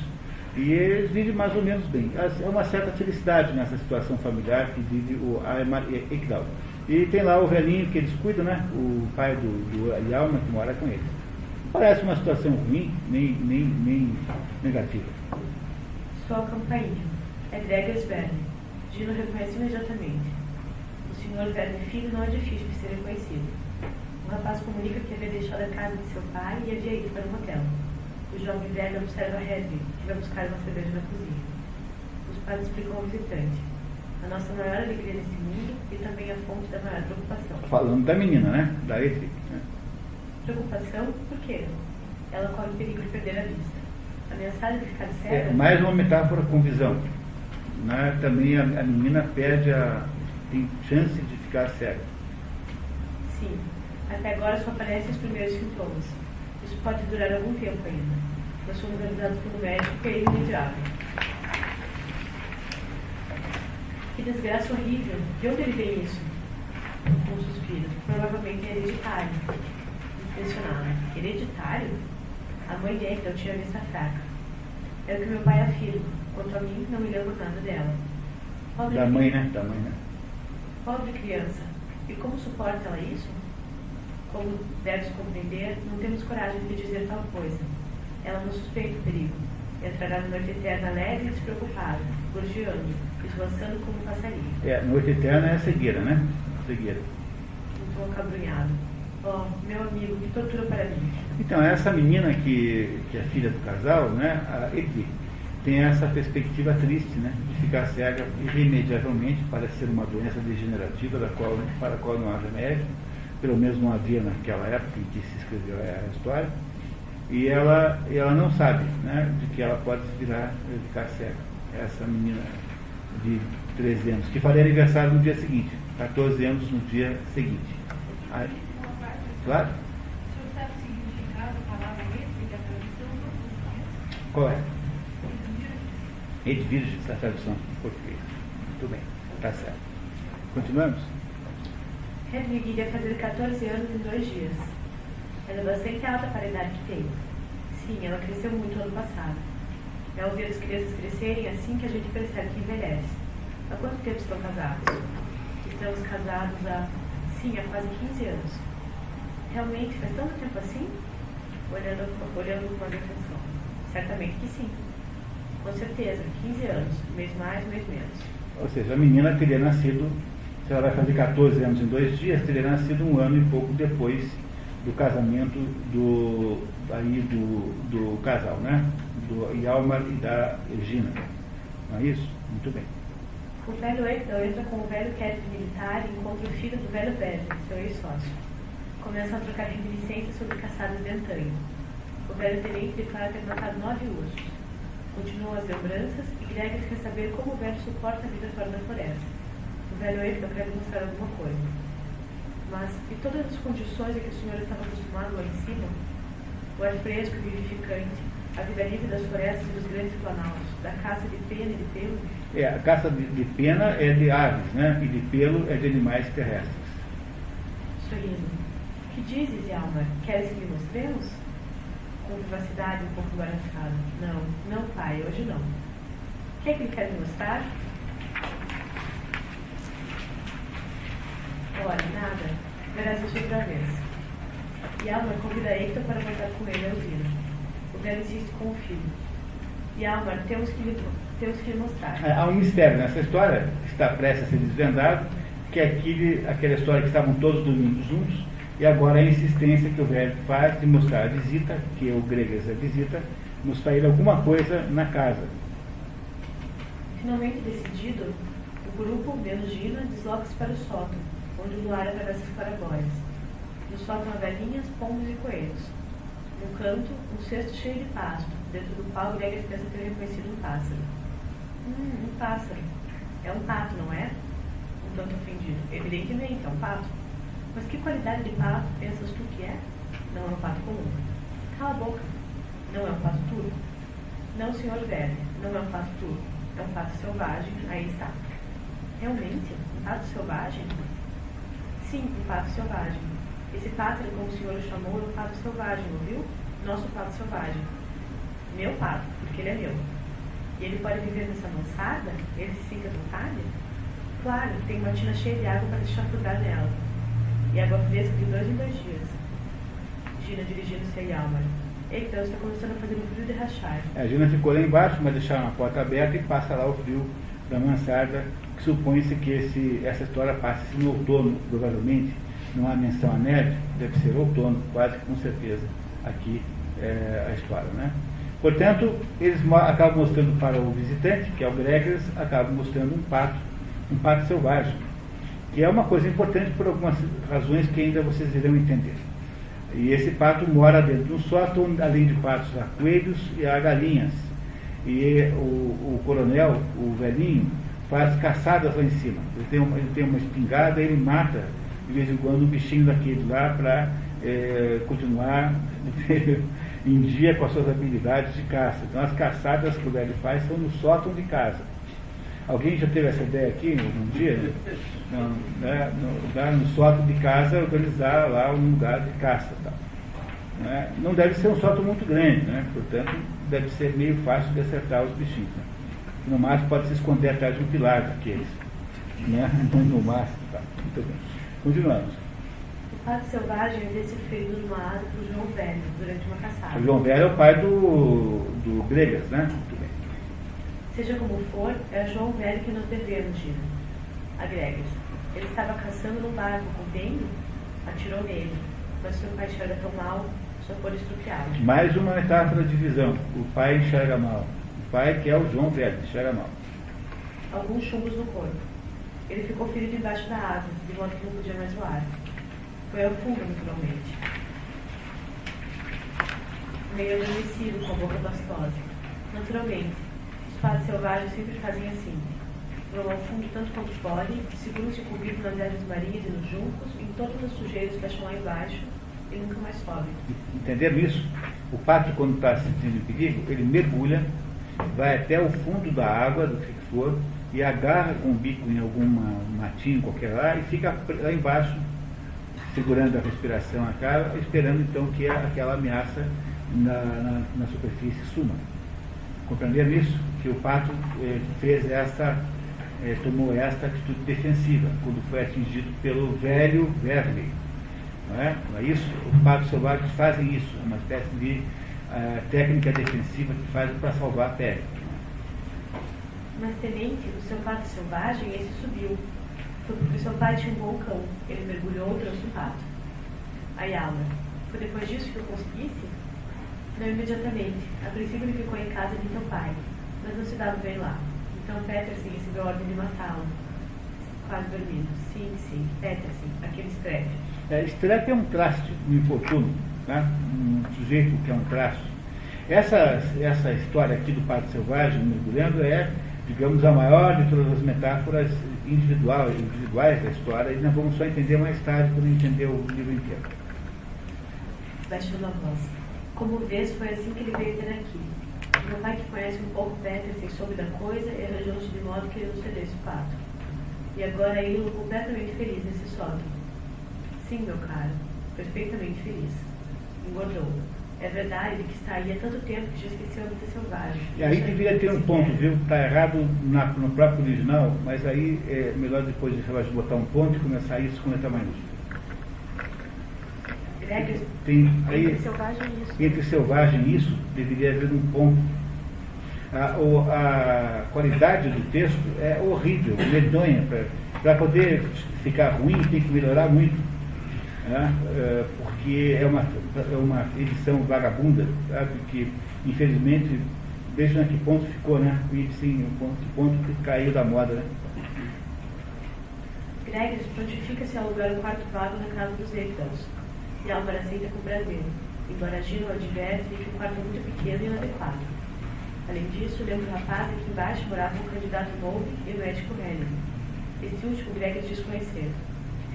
e eles vivem mais ou menos bem. É uma certa felicidade nessa situação familiar que vive o Aymar Ekdal. E tem lá o velhinho que eles cuidam, né? O pai do Yalma, que mora com eles. Parece uma situação ruim, nem negativa. Só a campainha. É Gregers Verne. Gino reconhece imediatamente. O senhor Verne Filho não é difícil de ser reconhecido. O rapaz comunica que havia deixado a casa de seu pai e havia ido para um hotel. O jovem velho observa Hedwig, que vai buscar uma cerveja na cozinha. Os pais explicam ao visitante. A nossa maior alegria nesse mundo e também a fonte da maior preocupação. Falando da menina, né? Da Hedwig. Né? Preocupação? Por quê? Ela corre o perigo de perder a vista. Ameaçada de ficar cega... É mais uma metáfora com visão. Né? Também a menina tem chance de ficar cega. Sim. Até agora só aparecem os primeiros sintomas. Isso pode durar algum tempo ainda. Nós fomos avisados pelo médico que é imediato. Que desgraça horrível. De onde ele vem isso? Um suspiro. Provavelmente é hereditário. Impressionado. Hereditário? A mãe dele não tinha vista fraca. É o que meu pai afirma. Quanto a mim, não me lembro nada dela. Pobre Da mãe, né? Pobre criança. E como suporta ela isso? Como deves compreender, não temos coragem de dizer tal coisa. Ela não suspeita o perigo. Entrará na noite eterna alegre e despreocupada, gorjeando, esvoaçando como um passarinho. Noite eterna é a cegueira, né? Cegueira. Um tom acabrunhado. Oh, meu amigo, que tortura para mim. Então, essa menina que é filha do casal, né? A Edith, tem essa perspectiva triste, né? De ficar cega irremediavelmente, parece ser uma doença degenerativa para a qual não há remédio. Pelo menos não havia naquela época em que se escreveu a história, e ela não sabe, né, de que ela pode ficar cega. Essa menina de 13 anos, que faria aniversário no dia seguinte, 14 anos no dia seguinte. Aí, claro? O senhor sabe o significado da palavra Hedwig, a tradução do português? Qual é? Edvirgem, essa tradução em português. Muito bem, está certo. Continuamos? Hedwig iria fazer 14 anos em 2 dias. Ela é bastante alta para a idade que tem. Sim, ela cresceu muito ano passado. É ao ver as crianças crescerem assim que a gente percebe que envelhece. Há quanto tempo estão casados? Estamos casados há quase 15 anos. Realmente faz tanto tempo assim? Olhando com mais atenção. Certamente que sim. Com certeza, 15 anos. Mês mais, mês menos. Ou seja, a menina teria nascido, se ela vai fazer 14 anos em 2 dias, teria nascido 1 ano e pouco depois do casamento do casal, né? Do Hjalmar e da Regina. Não é isso? Muito bem. O velho Ekdal entra com o velho Kevin militar e encontra o filho do velho Bedre, seu ex-sócio. Começam a trocar reminiscências sobre caçadas de antanho. O velho tenente declara ter matado 9 ursos. Continuam as lembranças e Gregers quer saber como o velho suporta a vida fora da floresta. O velho Ekdal quer mostrar alguma coisa. Mas, e todas as condições em que o senhor estava acostumado lá em cima? O ar fresco e vivificante, a vida livre das florestas e dos grandes planaltos, da caça de pena e de pelo? A caça de pena é de aves, né? E de pelo é de animais terrestres. Sorrindo. Que dizes, Hjalmar? Queres que lhe mostremos? Com vivacidade um pouco embaraçada. Não, pai, hoje não. O que é que ele quer me mostrar? Ora, nada. Verás isso outra vez. Hjalmar convida Ekdal para voltar com ele ao Elvira. O velho insiste com o filho. Hjalmar, temos que lhe mostrar. Há um mistério nessa história, que está prestes a ser desvendado, que é aquela história que estavam todos dormindo juntos, e agora a insistência que o velho faz de mostrar a visita, que o Gregers a visita, mostrar ele alguma coisa na casa. Finalmente decidido, o grupo, menos Gina, desloca-se para o sótão, onde o luar atravessa as claraboias. No sótão há galinhas, pombos e coelhos. No canto, um cesto cheio de pasto, dentro do qual Gregers pensa ter reconhecido um pássaro. Um pássaro. É um pato, não é? Um tanto ofendido. Evidentemente, é um pato. Mas que qualidade de pato pensas tu que é? Não é um pato comum. Cala a boca. Não é um fato turco? Não, senhor velho, não é um fato turco. É um fato selvagem, aí está. Realmente? Um fato selvagem? Sim, um fato selvagem. Esse pássaro, como o senhor o chamou, é um pato selvagem, ouviu? Nosso pato selvagem. Meu pato, porque ele é meu. E ele pode viver nessa mansarda? Ele se sinta à vontade? Claro, tem uma tina cheia de água para deixar flutuar nela. E água fresca de 2 em 2 dias. Gina dirigindo-se a Yalmar. Então, está começando a fazer um frio de rachar. A Gina ficou lá embaixo, mas deixaram a porta aberta e passa lá o frio da mansarda, que supõe-se que essa história passe no outono, provavelmente. Não há menção à neve, deve ser outono, quase com certeza, aqui a história, né? Portanto, eles acabam mostrando para o visitante, que é o Gregers, acabam mostrando um pato selvagem, que é uma coisa importante por algumas razões que ainda vocês irão entender. E esse pato mora dentro de um sótão, além de patos, há coelhos e há galinhas. E o coronel, o velhinho, faz caçadas lá em cima. Ele tem uma espingarda e ele mata de vez em quando um bichinho daquele lá para continuar em dia com as suas habilidades de caça. Então as caçadas que o velho faz são no sótão de casa. Alguém já teve essa ideia aqui um dia? No sótão de casa organizar lá um lugar de caça. Tá? Não deve ser um sótão muito grande, né? Portanto deve ser meio fácil de acertar os bichinhos. Né? No máximo pode se esconder atrás de um pilar daqueles. Né? No máximo. Tá? Muito bem. Continuamos. O pato selvagem havia sido ferido numa asa por João Velho durante uma caçada. O João Velho é o pai do Gregas, né? Muito bem. Seja como for, é o João Velho que nos devemos, Gina. A Gregers. Ele estava caçando num barco com Benno, atirou nele, mas seu pai enxerga tão mal, só pôde estrupiá-lo. Mais uma metáfora de visão. O pai enxerga mal. O pai, que é o João Velho, enxerga mal. Alguns chumbos no corpo. Ele ficou ferido embaixo da asa, de modo que não podia mais voar. Foi ao fundo, naturalmente. Meio adormecido, com a boca pastosa. Naturalmente. Os patos selvagens sempre fazem assim. Vão ao fundo tanto quanto podem, seguram-se coberto nas ervas marinhas e nos juncos, em todas as sujeiras que acham lá embaixo, e nunca mais sobem. Entenderam isso? O pato, quando está se sentindo em perigo, ele mergulha, vai até o fundo da água, do que for, e agarra com o bico em algum matinho qualquer lá e fica lá embaixo, segurando a respiração na cara, esperando então que aquela ameaça na superfície suma. Compreenderam isso? Que o pato tomou esta atitude defensiva quando foi atingido pelo velho Verley. Não é isso? Os patos selvagens fazem isso, uma espécie de técnica defensiva que fazem para salvar a pele. Mas, tenente, o seu pato selvagem, esse subiu. Foi porque seu pai tinha um bom cão. Ele mergulhou e trouxe o pato. Ayala, foi depois disso que eu conseguisse? Não imediatamente. A princípio ele ficou em casa de teu pai, mas não se dava bem lá. Então Petersen recebeu a ordem de matá-lo. Quase dormindo. Sim, Petersen, aquele Streff. Streff é um traste, um infortúnio, né? Um sujeito que é um traste. Essa história aqui do pato selvagem mergulhando é, digamos, a maior de todas as metáforas individuais da história, e nós vamos só entender mais tarde quando entender o livro inteiro. Baixando a voz. Como vês, foi assim que ele veio ter aqui. Meu pai, que conhece um pouco Petersen, soube da coisa e arranjou-se de modo que ele não cedesse o pato. E agora ele completamente feliz nesse sótão. Sim, meu caro, perfeitamente feliz. Engordou. É verdade que está aí há tanto tempo que já esqueceu a vida selvagem. E aí deveria ter um ponto, viu? Está errado no próprio original, mas aí é melhor depois de botar um ponto e começar isso com letra maiúscula. Entre selvagem e isso. Entre selvagem e isso, deveria haver um ponto. A qualidade do texto é horrível, medonha. Para poder ficar ruim, tem que melhorar muito. Porque é uma edição vagabunda, sabe? Que infelizmente, vejam a que ponto ficou, né? Sim, que ponto que caiu da moda, né? Gregers prontifica-se a alugar um quarto vago na casa dos Eiffels, e Álvaro aceita com prazer, embora Gino adverte que o quarto é muito pequeno e inadequado. Além disso, lembra o rapaz aqui embaixo morava um candidato novo e o médico Helen. Este último Gregers diz conhecer.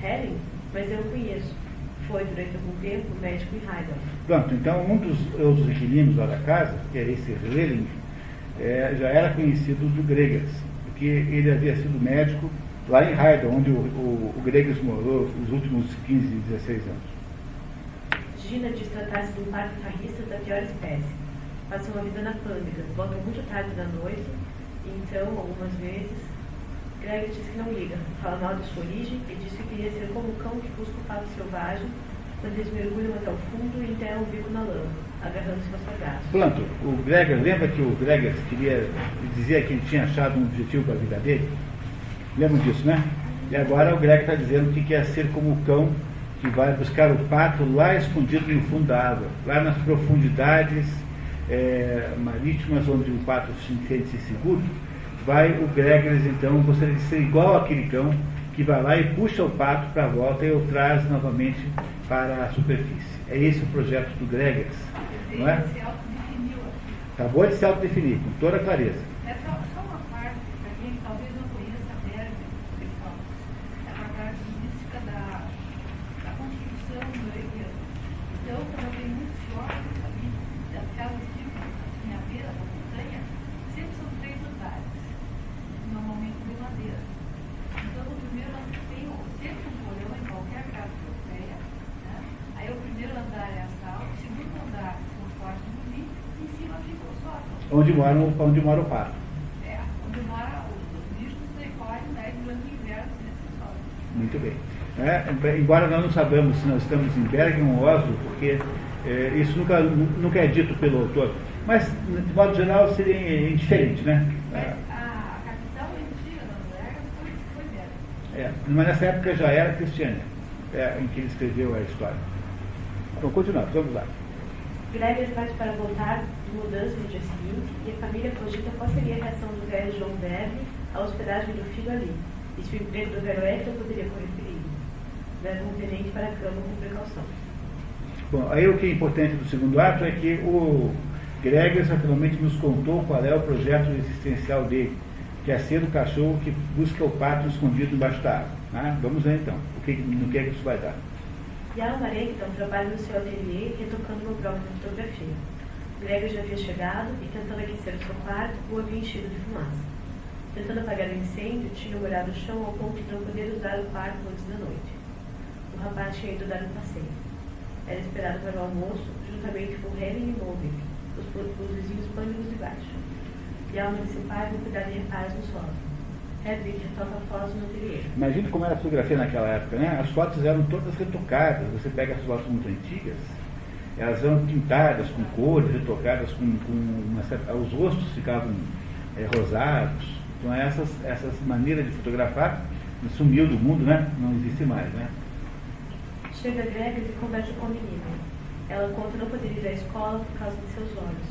Helen? Mas eu o conheço. Foi, durante algum tempo, médico em Heidelberg. Pronto, então um dos outros inquilinos lá da casa, que era esse Relling, já era conhecido do Gregers, porque ele havia sido médico lá em Heidelberg, onde o Gregers morou os últimos 15, 16 anos. Gina diz tratar-se de um par de farristas da pior espécie. Passam a vida na pândega, voltam muito tarde da noite, e então, algumas vezes, Greg diz que não liga, fala mal de sua origem e diz que queria ser como um cão que busca o pato selvagem, quando eles mergulham até o fundo e enterram o bico na lama, agarrando-se aos salgados. Pronto, o Gregers, lembra que o Gregers dizia que ele tinha achado um objetivo para a vida dele? Lembram disso, né? E agora o Greg está dizendo que quer ser como o cão que vai buscar o pato lá escondido no fundo da água, lá nas profundidades marítimas, onde o pato se sente seguro. Vai o Gregers, então, gostaria de ser igual àquele cão que vai lá e puxa o pato para a volta e o traz novamente para a superfície. É esse o projeto do Gregers, não é? Se autodefiniu aqui. Acabou de se autodefinir, com toda clareza. É só uma parte, para quem talvez não conheça a Berg, pessoal, é uma parte mística da constituição norueguesa. Então, quando tem muitos jovens ali, das casas típicas, assim, à beira da montanha, sempre são 3 andares, normalmente de madeira. Então, no primeiro andar tem sempre um porão em qualquer casa europeia, né? Aí o primeiro andar é a sala, o segundo andar são os quartos do vinho, e em cima fica o sótão. Onde mora o pato. Onde mora os bichos recolhem, né, durante o inverno nesse sótão. Muito bem. Embora nós não sabemos se nós estamos em Bergen ou Oslo, porque isso nunca é dito pelo autor, mas, de modo geral, seria indiferente, né? A capital antiga da Noruega foi Bergen. Mas nessa época já era Cristiânia, em que ele escreveu a história. Então, continuamos, vamos lá. Gregers parte para voltar de mudança no dia seguinte e a família cogita qual seria a reação do velho João Verme à hospedagem do filho ali, e se o emprego do velho Hector poderia correr perigo. Leva um tenente para a cama com precaução. Bom, aí o que é importante do segundo ato é que o Gregers naturalmente nos contou qual é o projeto existencial dele, que é ser o cachorro que busca o pato escondido embaixo da água. Né? Vamos ver então, no que é que isso vai dar. Jan Marenkton trabalha no seu ateliê retocando uma prova de fotografia. Gregor já havia chegado e, tentando aquecer o seu quarto, o havia enchido de fumaça. Tentando apagar o incêndio, tinha molhado o chão ao ponto de não poder usar o quarto antes da noite. O rapaz tinha ido dar um passeio. Era esperado para o almoço, juntamente com Helen e Novik, os vizinhos pânicos de baixo. Jan e seu pai vão cuidar de reparos no solo. Hedwig retoca fotos no ateliê. Imagina como era a fotografia naquela época, né? As fotos eram todas retocadas. Você pega as fotos muito antigas, elas eram pintadas com cores, retocadas os rostos ficavam rosados. Então essas maneiras de fotografar sumiu do mundo, né? Não existe mais, né? Chega Gregers e conversa com a menina. Ela conta não poder ir à escola por causa de seus olhos.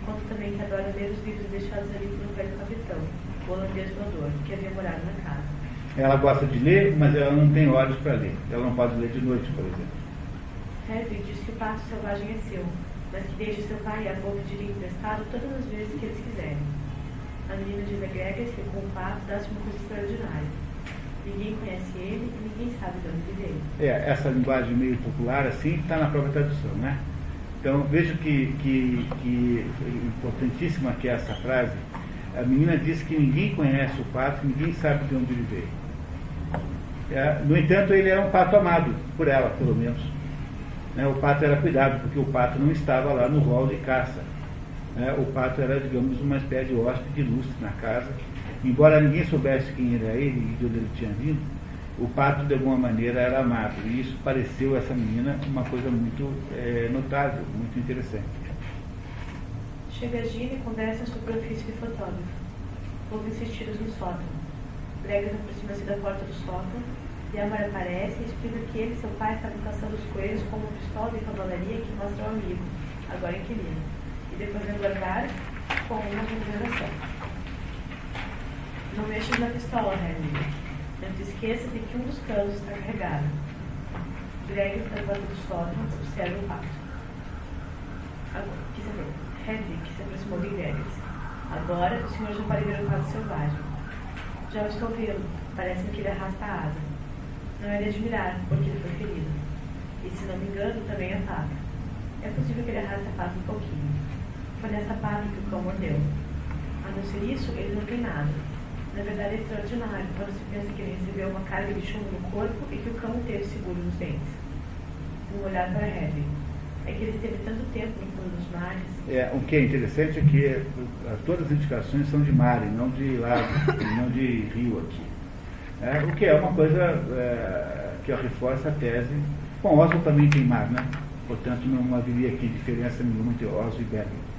Conta também que adora ler os livros deixados ali pelo velho capitão, o holandês voador, que havia morado na casa. Ela gosta de ler, mas ela não tem olhos para ler. Ela não pode ler de noite, por exemplo. Hedwig diz que o pato selvagem é seu, mas que deixa seu pai e a avó pedirem emprestado todas as vezes que eles quiserem. A menina diz a Gregers que com o pato dá-se uma coisa extraordinária. Ninguém conhece ele e ninguém sabe de onde ele veio. Essa linguagem meio popular assim está na própria tradução, né? Então veja que importantíssima que é essa frase. A menina diz que ninguém conhece o pato, ninguém sabe de onde ele veio. No entanto, ele era um pato amado por ela, pelo menos. O pato era cuidado, porque o pato não estava lá no rol de caça. O pato era, digamos, uma espécie de hóspede ilustre na casa. Embora ninguém soubesse quem era ele e de onde ele tinha vindo, o pato, de alguma maneira, era amado. E isso pareceu a essa menina uma coisa muito notável, muito interessante. Chega a Gina e conversa sobre o ofício de fotógrafo. Ouvem-se tiros no sótão. Gregers aproxima-se da porta do sótão e Amar aparece e explica que ele e seu pai estavam caçando os coelhos com uma pistola de cavalaria que mostra ao amigo, agora inquilino, e depois de guardar com uma remuneração. Não mexas na pistola, Henry. Não te esqueça de que um dos canos está carregado. Gregers, na porta do sótão, observa o pato. Hedwig se aproximou de Gregers. Agora o senhor já pode ver o pato selvagem. Já o estou vendo. Parece-me que ele arrasta a asa. Não é de admirar, porque ele foi ferido. e, se não me engano, também a pata. É possível que ele arraste a pata um pouquinho. Foi nessa pata que o cão mordeu. A não ser isso, ele não tem nada. Na verdade, é extraordinário quando se pensa que ele recebeu uma carga de chumbo no corpo e que o cão o teve seguro nos dentes. Um olhar para Heavy. É que ele esteve tanto tempo no fundo dos mares. O que é interessante é que todas as indicações são de mar, e não de lago, e não de rio aqui. O que é uma coisa que reforça a tese. Bom, Oslo também tem mar, né? Portanto, não haveria aqui diferença nenhuma entre Oslo e Bergen.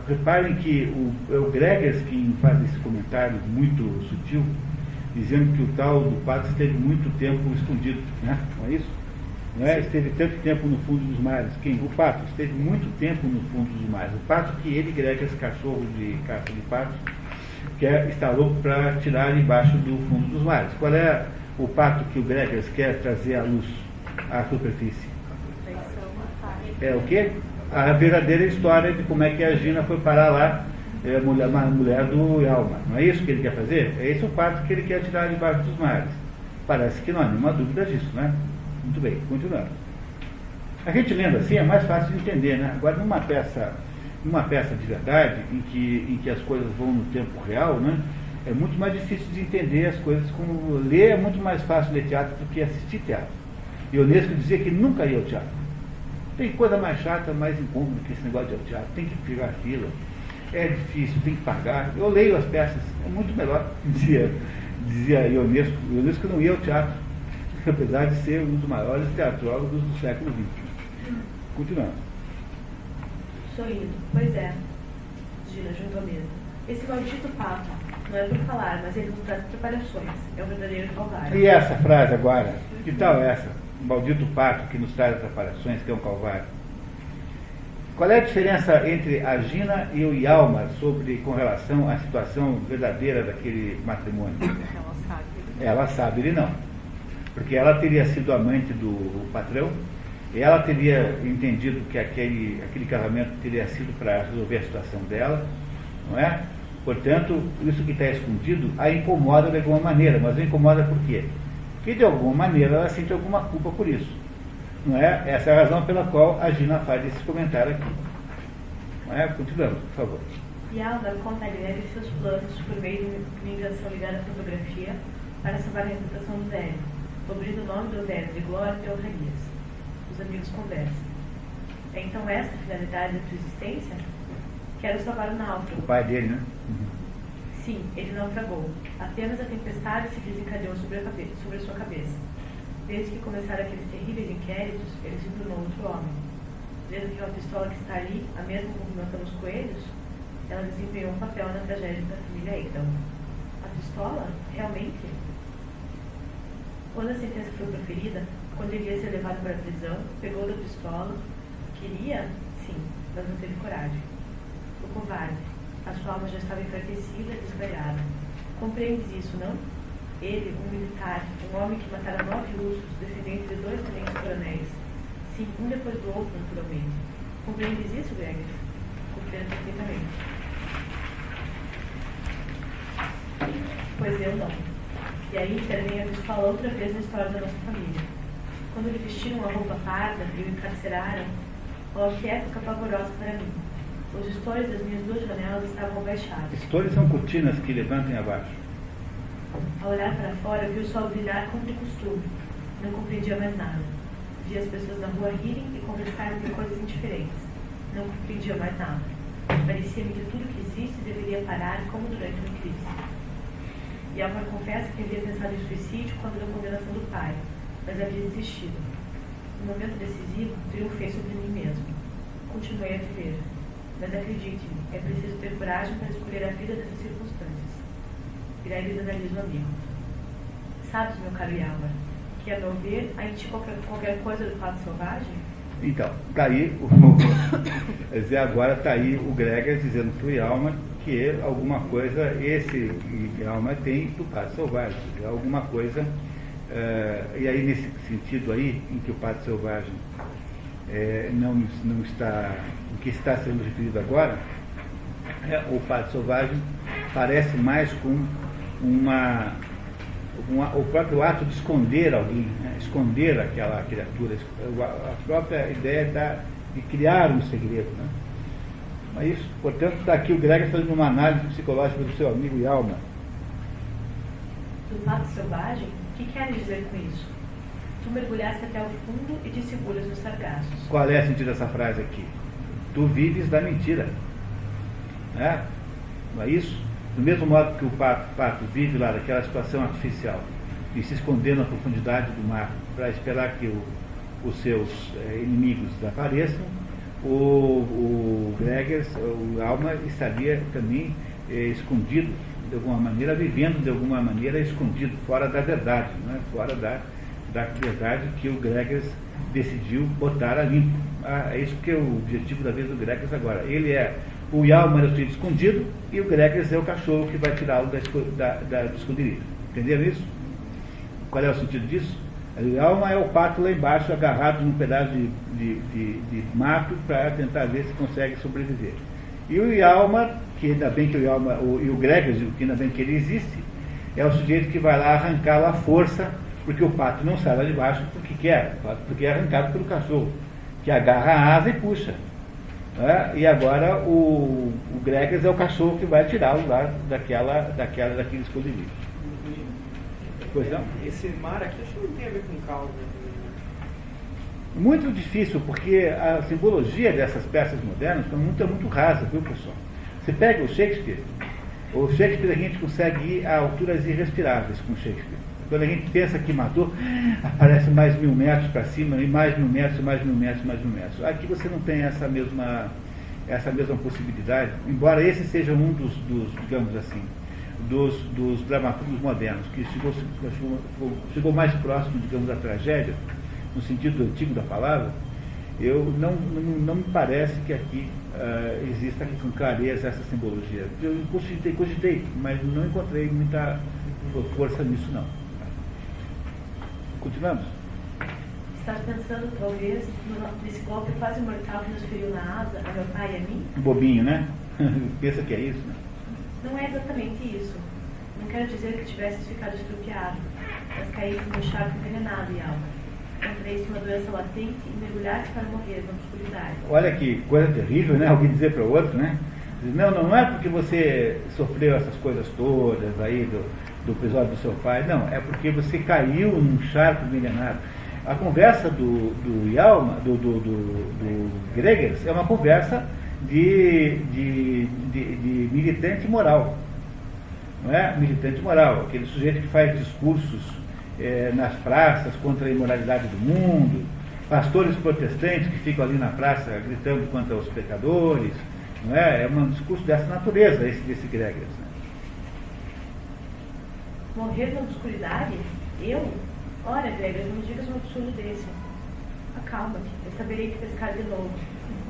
Reparem que é o Gregers quem faz esse comentário muito sutil, dizendo que o tal do pato esteve muito tempo escondido, né? Não é isso? Não é? Esteve tanto tempo no fundo dos mares. Quem? O pato esteve muito tempo no fundo dos mares. O pato que ele, Gregers, cachorro de caça de pato, está louco para tirar embaixo do fundo dos mares. Qual é o pato que o Gregers quer trazer à luz, à superfície? É o quê? A verdadeira história de como é que a Gina foi parar lá, a mulher do Hjalmar. Não é isso que ele quer fazer? É esse o pato que ele quer tirar debaixo dos mares. Parece que não há nenhuma dúvida disso, né? Muito bem, continuando. A gente lendo assim é mais fácil de entender, né? Agora, numa peça de verdade, em que as coisas vão no tempo real, né? É muito mais difícil de entender as coisas. Como ler é muito mais fácil ler teatro do que assistir teatro. Ionesco dizia que nunca ia ao teatro. Tem coisa mais chata, mais incômoda que esse negócio de ir ao teatro. Tem que pegar fila, é difícil, tem que pagar. Eu leio as peças, é muito melhor, dizia Ionesco. Ionesco não ia ao teatro, apesar de ser um dos maiores teatrólogos do século XX. Continuando. Sorrindo. Pois é, Gina, junto à mesa. Esse maldito pato, não é por falar, mas ele nos traz preparações. É o verdadeiro calvário. E essa frase agora? Que tal essa? O maldito pato que nos traz preparações, que é um calvário. Qual é a diferença entre a Gina e o Hjalmar com relação à situação verdadeira daquele matrimônio? Ela sabe, ele não. Porque ela teria sido amante do patrão, e ela teria entendido que aquele casamento teria sido para resolver a situação dela, não é? Portanto, isso que está escondido a incomoda de alguma maneira, mas a incomoda por quê? Porque de alguma maneira ela sente alguma culpa por isso. Não é? Essa é a razão pela qual a Gina faz esse comentário aqui. Não é? Continuamos, por favor. Hjalmar conta a Greg seus planos por meio de uma invenção ligada à fotografia para salvar a reputação do velho, cobrindo o nome do velho de glória e honrarias. Os amigos conversam. É então esta a finalidade da tua existência? Quero salvar o náufrago. O pai dele, né? Sim, ele naufragou. Apenas a tempestade se desencadeou sobre a sua cabeça. Desde que começaram aqueles terríveis inquéritos, ele se tornou outro homem. Vendo que uma pistola que está ali, a mesma com que matamos coelhos, ela desempenhou um papel na tragédia da família Eggdal. A pistola? Realmente? Quando a sentença foi proferida, quando ele ia ser levado para a prisão, pegou da pistola. Queria? Sim, mas não teve coragem. O covarde. A sua alma já estava enfraquecida e desgalhada. Compreendes isso, não? Ele, um militar, um homem que matara 9 russos, descendente de 2 tenentes coronéis. Sim, um depois do outro, naturalmente. Compreendes isso, Gregers? Compreendo perfeitamente. Pois eu não. E aí intervém a pistola outra vez na história da nossa família. Quando lhe vestiram a roupa parda e o encarceraram, oh, que época pavorosa para mim. Os estores das minhas 2 janelas estavam abaixados. Estores são cortinas que levantam abaixo. Ao olhar para fora, vi o sol brilhar como de costume. Não compreendia mais nada. Vi as pessoas na rua rirem e conversarem de coisas indiferentes. Não compreendia mais nada. Parecia-me que tudo que existe deveria parar como durante uma eclipse. E Hjalmar confessa que havia pensado em suicídio quando da condenação do pai, mas havia desistido. No momento decisivo, triunfei sobre mim mesmo. Continuei a viver. Mas acredite-me, é preciso ter coragem para escolher a vida dessas circunstâncias. Gregers analisa o amigo. Sabes, meu caro Hjalmar, que a meu ver, há em ti qualquer coisa do fato selvagem? Então, está aí, agora está aí o Gregers dizendo para o Hjalmar que alguma coisa, esse Hjalmar tem do fato selvagem, alguma coisa, e aí nesse sentido aí, em que o fato selvagem não está, o que está sendo referido agora, o fato selvagem parece mais com o próprio ato de esconder alguém, né? esconder aquela criatura, a própria ideia de criar um segredo. Né? Mas, portanto, está aqui o Greger fazendo uma análise psicológica do seu amigo Hjalmar. Do pato selvagem, o que quer dizer com isso? Tu mergulhaste até o fundo e te seguras nos sargassos. Qual é o sentido dessa frase aqui? Tu vives da mentira. Né? Não é isso? Do mesmo modo que o pato vive lá daquela situação artificial e se escondendo na profundidade do mar para esperar que os seus inimigos apareçam, o Greger, o Hjalmar, estaria também escondido de alguma maneira, vivendo de alguma maneira escondido, fora da verdade, né? Fora da verdade que o Greger decidiu botar a limpo. É isso que é o objetivo da vez do Greger agora. O Hjalmar é o sujeito escondido e o Greger é o cachorro que vai tirá-lo do esconderijo. Entenderam isso? Qual é o sentido disso? O Hjalmar é o pato lá embaixo, agarrado num pedaço de mato para tentar ver se consegue sobreviver. E o Hjalmar, que ainda bem que o Hjalmar, e o Greger, que ainda bem que ele existe, é o sujeito que vai lá arrancá-lo à força, porque o pato não sai lá de baixo porque quer, porque é arrancado pelo cachorro, que agarra a asa e puxa. Né? E agora o Greger é o cachorro que vai tirá-lo lá daquele esconderijo. Pois não? Esse mar aqui acho que não tem a ver com causa. Muito difícil, porque a simbologia dessas peças modernas é muito rasa, viu, pessoal? Você pega o Shakespeare a gente consegue ir a alturas irrespiráveis com o Shakespeare. Quando a gente pensa que matou, aparece mais 1000 metros para cima, e mais 1000 metros, mais 1000 metros, mais 1000 metros. Aqui você não tem essa mesma possibilidade, embora esse seja um dos digamos assim, dos dramaturgos modernos, que chegou mais próximo, digamos, da tragédia, no sentido antigo da palavra. Não me parece que aqui exista com clareza essa simbologia. Eu cogitei, mas não encontrei muita força nisso, não. Continuamos? Estás pensando, talvez, nesse golpe quase mortal que nos feriu na asa, a meu pai e a mim? Bobinho, né? Pensa que é isso, né? Não é exatamente isso. Não quero dizer que tivesses ficado estrupiado, mas caíste num charco envenenado, Hjalmar. Contraíste uma doença latente e mergulhaste para morrer na obscuridade. Olha que coisa terrível, né? Alguém dizer para o outro, né? Diz, não é porque você sofreu essas coisas todas aí do episódio do seu pai, não, é porque você caiu num charco envenenado. A conversa do Hjalmar, do Greger, é uma conversa de militante moral. Não é? Militante moral, aquele sujeito que faz discursos nas praças contra a imoralidade do mundo, pastores protestantes que ficam ali na praça gritando contra os pecadores. Não é? É um discurso dessa natureza, desse Greger. Né? Morrer na obscuridade? Eu? Ora, Greger, não me digas um absurdo desse. Acalma-te, eu saberei te pescar de novo,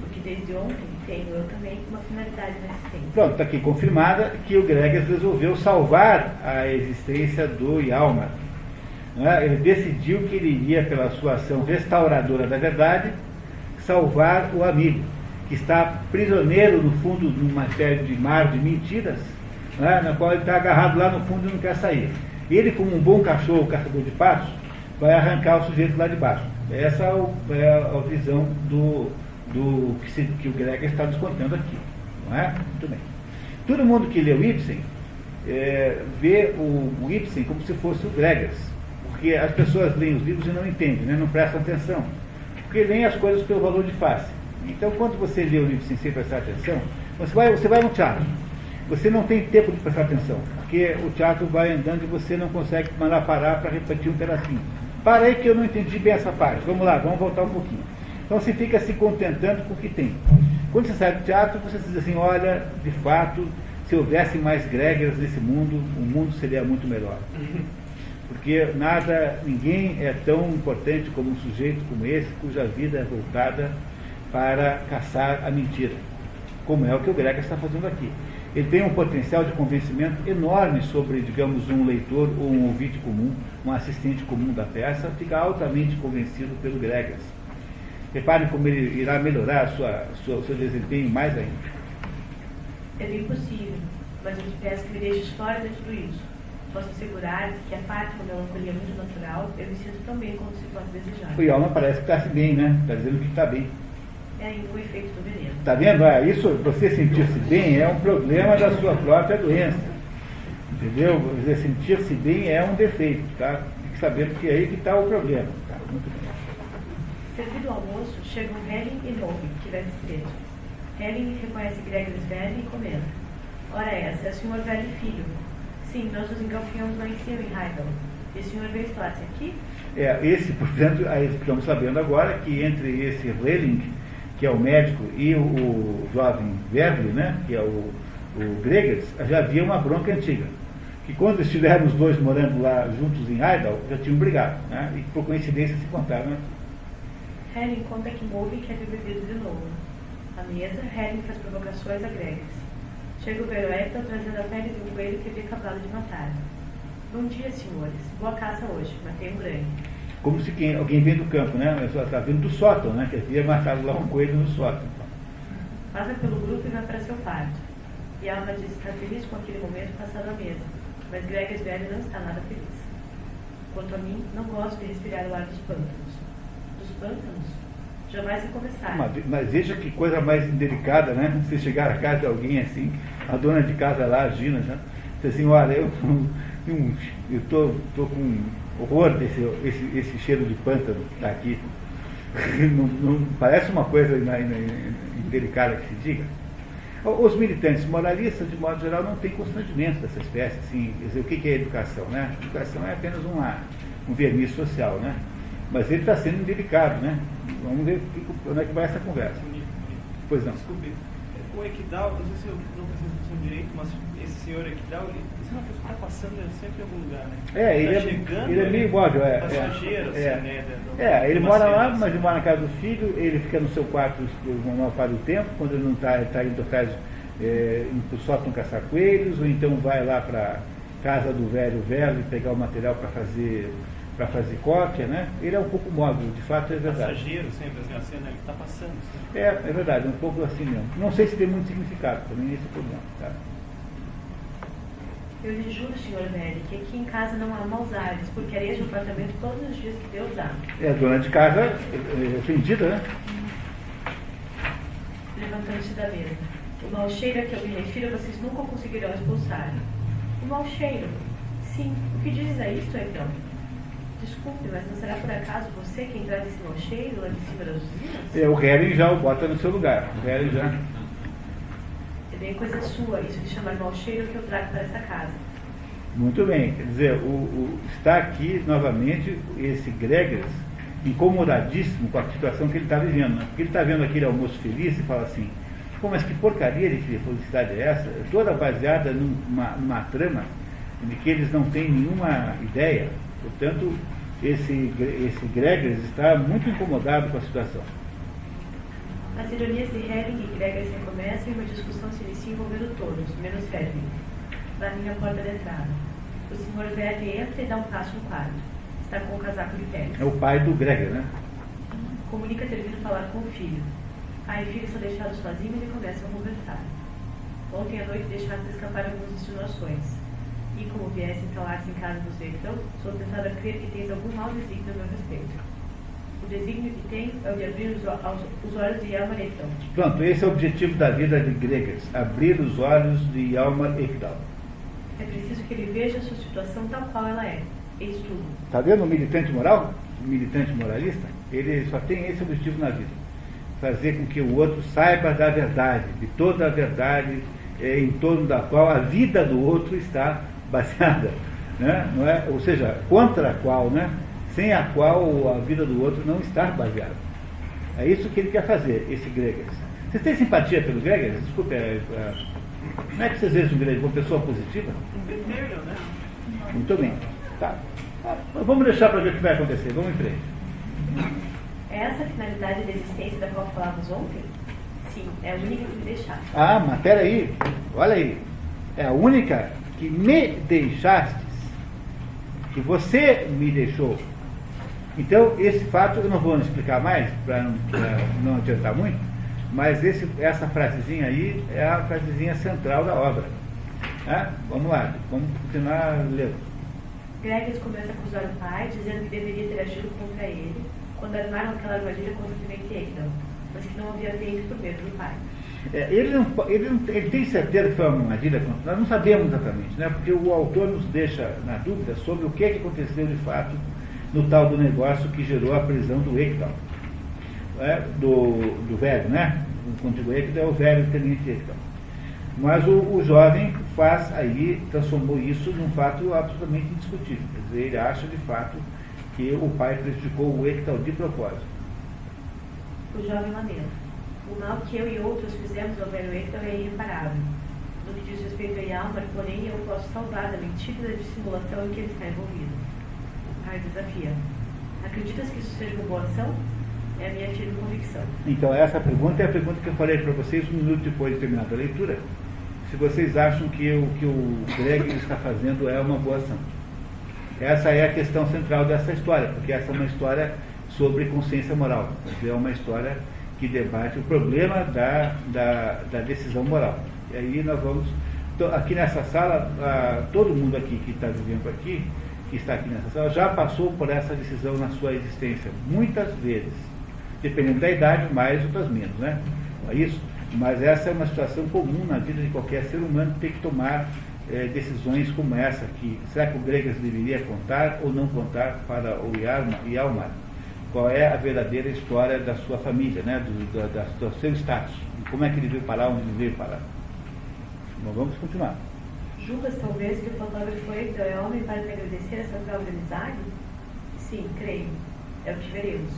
porque desde ontem tenho eu também uma finalidade na existência. Pronto, está aqui confirmada que o Greger resolveu salvar a existência do Hjalmar. Ele decidiu que ele iria, pela sua ação restauradora da verdade, salvar o amigo, que está prisioneiro no fundo de uma espécie de mar de mentiras, na qual ele está agarrado lá no fundo e não quer sair. Ele, como um bom cachorro caçador de patos, vai arrancar o sujeito lá de baixo. Essa é a visão que o Greger está descontando aqui. Não é? Muito bem. Todo mundo que leu Ibsen vê o Ibsen como se fosse o Greger. Porque as pessoas leem os livros e não entendem, né? Não prestam atenção. Porque leem as coisas pelo valor de face. Então, quando você lê o livro sem prestar atenção, você vai no teatro. Você não tem tempo de prestar atenção, porque o teatro vai andando e você não consegue mandar parar para repetir um pedacinho. Parei que eu não entendi bem essa parte. Vamos lá, vamos voltar um pouquinho. Então você fica se contentando com o que tem. Quando você sai do teatro, você diz assim, olha, de fato, se houvesse mais Gregers nesse mundo, o mundo seria muito melhor. Porque ninguém é tão importante como um sujeito como esse, cuja vida é voltada para caçar a mentira, como é o que o Greger está fazendo aqui. Ele tem um potencial de convencimento enorme sobre, digamos, um leitor ou um ouvinte comum, um assistente comum da peça, fica altamente convencido pelo Greger. Reparem como ele irá melhorar o seu desempenho mais ainda. É bem possível, mas eu te peço que me deixes fora de tudo isso. Posso assegurar que a parte com melancolia muito natural, eu me sinto tão bem como se pode desejar. O Yalma parece que está-se bem, né? Está dizendo que está bem. É ainda o efeito do veneno. Está vendo? Isso, você sentir-se bem é um problema da sua própria doença. Entendeu? Você sentir-se bem é um defeito, tá? Fique sabendo que é aí que está o problema. Tá? Muito bem. Servido o almoço, chegam Helen e Nove, que veste preto. Helen reconhece Gregores velho e comenta. Ora essa, é o senhor velho e filho. Sim, nós nos engalfinhamos lá em cima, em Heidel. E o senhor veio estar-se aqui? Esse, portanto, aí estamos sabendo agora que entre esse Relling, que é o médico, e o jovem Verli, né, que é o Gregers, já havia uma bronca antiga. Que quando estiveram os dois morando lá juntos em Heidel, já tinham brigado, né, e por coincidência se contaram aqui. Helen conta que Move quer ver bebido de novo. À mesa, Helen faz provocações a Gregers. Chega o velho Hector trazendo a pele de um coelho que havia acabado de matar. Bom dia, senhores. Boa caça hoje. Matei um grande. Como se alguém vem do campo, né? Mas está vindo do sótão, né? Que havia matado lá um coelho no sótão. Passa pelo grupo e vai para seu quarto. E Alma diz estar feliz com aquele momento passado à mesa. Mas Gregers velho não está nada feliz. Quanto a mim, não gosto de respirar o ar dos pântanos. Dos pântanos? Jamais recomeçar. Mas veja que coisa mais indelicada, né? Você chegar à casa de alguém assim, a dona de casa lá agindo, né? Diz assim, olha, eu tô com horror esse cheiro de pântano que está aqui. Não parece uma coisa indelicada que se diga. Os militantes moralistas, de modo geral, não têm constrangimento dessa espécie. Assim, quer dizer, o que é educação, né? Educação é apenas um verniz social, né? Mas ele está sendo indelicado, né? Vamos ver onde é que vai essa conversa. Pois não. Desculpe, o Equidal, não sei se eu não prestei atenção direito, mas esse senhor Equidal, ele é uma pessoa que está passando sempre em algum lugar, né? Ele é meio móvel, passageiro, né? Ele mora lá, mas ele mora na casa do filho, ele fica no seu quarto a maior parte do tempo, quando ele não está indo atrás pro sótão caçar coelhos, ou então vai lá para casa do velho e pegar o material para fazer cópia, né? Ele é um pouco móvel, de fato é verdade. Passageiro sempre, assim, a cena ele está passando. Sempre. É verdade, um pouco assim mesmo. Não sei se tem muito significado, também esse é o problema, tá? Eu lhe juro, senhor velho, que aqui em casa não há maus ares, porque arejo o apartamento todos os dias que Deus dá. A dona de casa ofendida, né? Levantando-se da mesa. O mau cheiro a que eu me refiro, vocês nunca conseguirão expulsar. O mau cheiro? Sim. O que dizes a isto, então? Desculpe, mas não será por acaso você quem traz esse mau cheiro lá de cima das usinas? O Harry já o bota no seu lugar. O Harry já... É bem coisa sua, isso de chamar mau cheiro que eu trago para essa casa. Muito bem. Quer dizer, está aqui novamente esse Gregers incomodadíssimo com a situação que ele está vivendo. Né? Porque ele está vendo aquele almoço feliz e fala assim, pô, mas que porcaria de felicidade é essa? Toda baseada numa trama de que eles não têm nenhuma ideia. Portanto, esse Gregers está muito incomodado com a situação. As ironias de Hering e Gregers recomeçam e uma discussão se inicia envolvendo todos, menos Verli. Batem a porta da entrada. O senhor Verli entra e dá um passo no quarto. Está com um casaco de pele. É o pai do Gregor, né? Comunica ter vindo falar com o filho. Pai e filho são deixados sozinhos e começam a conversar. Ontem à noite deixaste escapar algumas insinuações. E como viesse instalar-se em casa do seu irmão, sou tentada a crer que tens algum mau desígnio a meu respeito. O desígnio que tem é o de abrir os olhos de Yalmar Ekdal. Pronto, esse é o objetivo da vida de Gregers, abrir os olhos de Yalmar Ekdal. É preciso que ele veja a sua situação tal qual ela é. Eis tudo. Está vendo o militante moral? O militante moralista? Ele só tem esse objetivo na vida. Fazer com que o outro saiba da verdade, de toda a verdade em torno da qual a vida do outro está baseada, né? Não é? Ou seja, contra a qual, né? Sem a qual a vida do outro não está baseada. É isso que ele quer fazer, esse Gregers. Vocês têm simpatia pelo Gregers? Desculpe, não é que vocês vejam o Gregers como pessoa positiva? Né? Muito bem. Tá. Vamos deixar para ver o que vai acontecer. Vamos em frente. É essa a finalidade da existência da qual falávamos ontem? Sim, é a única que me deixaste. Ah, mas peraí. Olha aí. É a única que me deixastes. Que você me deixou. Então, esse fato eu não vou explicar mais, para não adiantar muito, mas essa frasezinha aí é a frasezinha central da obra. Vamos lá, vamos continuar lendo. Gregers começa a acusar o pai, dizendo que deveria ter agido contra ele, quando armaram aquela armadilha contra Clemente Ekdal, mas que não havia feito por medo do pai. Ele tem certeza que foi uma armadilha contra nós? Não sabemos exatamente, né? Porque o autor nos deixa na dúvida sobre o que aconteceu de fato no tal do negócio que gerou a prisão do Ekdal, do velho, né? Quando digo Ekdal, é o velho Tenente Ekdal. Mas o jovem transformou isso num fato absolutamente indiscutível. Quer dizer, ele acha de fato que o pai prejudicou o Ekdal de propósito. O jovem lamenta. O mal que eu e outros fizemos ao velho Ekdal é irreparável. No que diz respeito a Hjalmar, porém, eu posso salvar da mentira e da dissimulação em que ele está envolvido. O pai desafia. Acreditas que isso seja uma boa ação? É a minha firme convicção. Então, essa pergunta é a pergunta que eu falei para vocês um minuto depois de terminar a leitura. Se vocês acham que o que o Greg está fazendo é uma boa ação. Essa é a questão central dessa história, porque essa é uma história sobre consciência moral. É uma história que debate o problema da decisão moral. E aí nós vamos... Aqui nessa sala, todo mundo aqui que está vivendo aqui, que está aqui nessa sala, já passou por essa decisão na sua existência, muitas vezes. Dependendo da idade, mais, outras menos, né? É isso? Mas essa é uma situação comum na vida de qualquer ser humano, ter que tomar decisões como essa aqui. Será que o Gregers deveria contar ou não contar para o Hjalmar? Qual é a verdadeira história da sua família, né? do seu status? Como é que ele veio parar, onde ele veio parar? Bom, vamos continuar. Julgas talvez que o fotógrafo Ekdal é homem para te agradecer essa prova de amizade? Sim, creio. É o que veremos.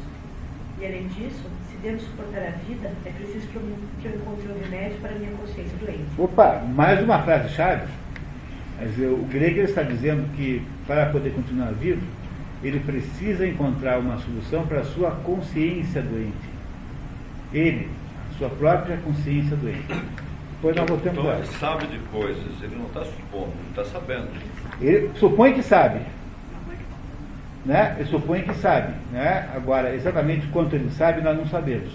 E além disso, se devemos suportar a vida, é preciso que eu encontre um remédio para a minha consciência doente. Opa, mais uma frase-chave. O Greger está dizendo que para poder continuar vivo, ele precisa encontrar uma solução para a sua consciência doente. Ele, sua própria consciência doente. Depois nós voltamos então, lá. ele sabe de coisas, ele não está supondo, ele está sabendo. Ele supõe que sabe. Né? Ele supõe que sabe. Né? Agora, exatamente quanto ele sabe, nós não sabemos.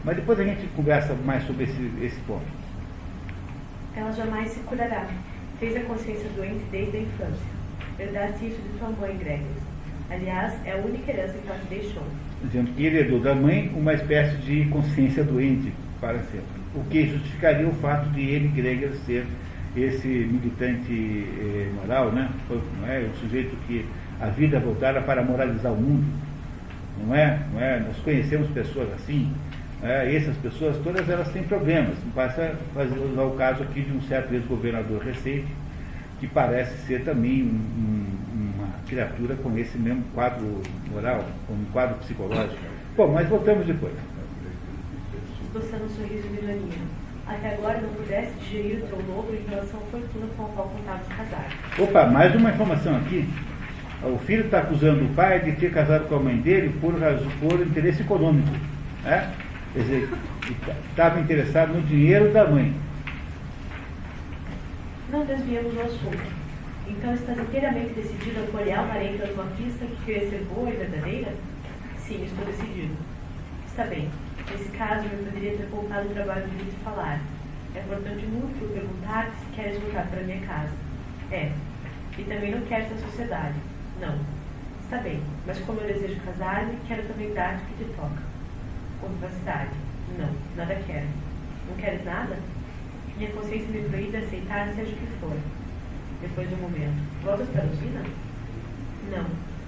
Mas depois a gente conversa mais sobre esse ponto. Ela jamais se curará. Fez a consciência doente desde a infância. Herdaste isso de tua mãe, Gregers. Aliás, é a única herança que ela te deixou. Dizendo que ele herdou da mãe uma espécie de consciência doente para sempre. O que justificaria o fato de ele, Gregers, ser esse militante moral, né? Não é? O sujeito que a vida voltada para moralizar o mundo. Não é? Nós conhecemos pessoas assim. Essas pessoas, todas elas têm problemas. Basta usar o caso aqui de um certo ex-governador recente, que parece ser também uma criatura com esse mesmo quadro moral, com um quadro psicológico. Bom, mas voltamos depois. Esboçando um sorriso de ironia. Até agora não pudesse digerir o teu logro em relação à fortuna com a qual contavas casar. Opa, mais uma informação aqui. O filho está acusando o pai de ter casado com a mãe dele por interesse econômico. Né? Quer dizer, estava interessado no dinheiro da mãe. Não desviamos o assunto. Então estás inteiramente decidido a apoiar uma Ekdal numa pista que queria ser boa e verdadeira? Sim, estou decidido. Está bem. Nesse caso, eu poderia ter poupado o trabalho de lhe falar. É, portanto, inútil perguntar se queres voltar para minha casa. É. E também não queres a sociedade. Não. Está bem. Mas como eu desejo casar-me, quero também dar-te o que te toca. Com privacidade. Não. Nada quero. Não queres nada? Minha consciência me proíbe aceitar seja o que for. Depois de um momento. Voltas para a usina? Não.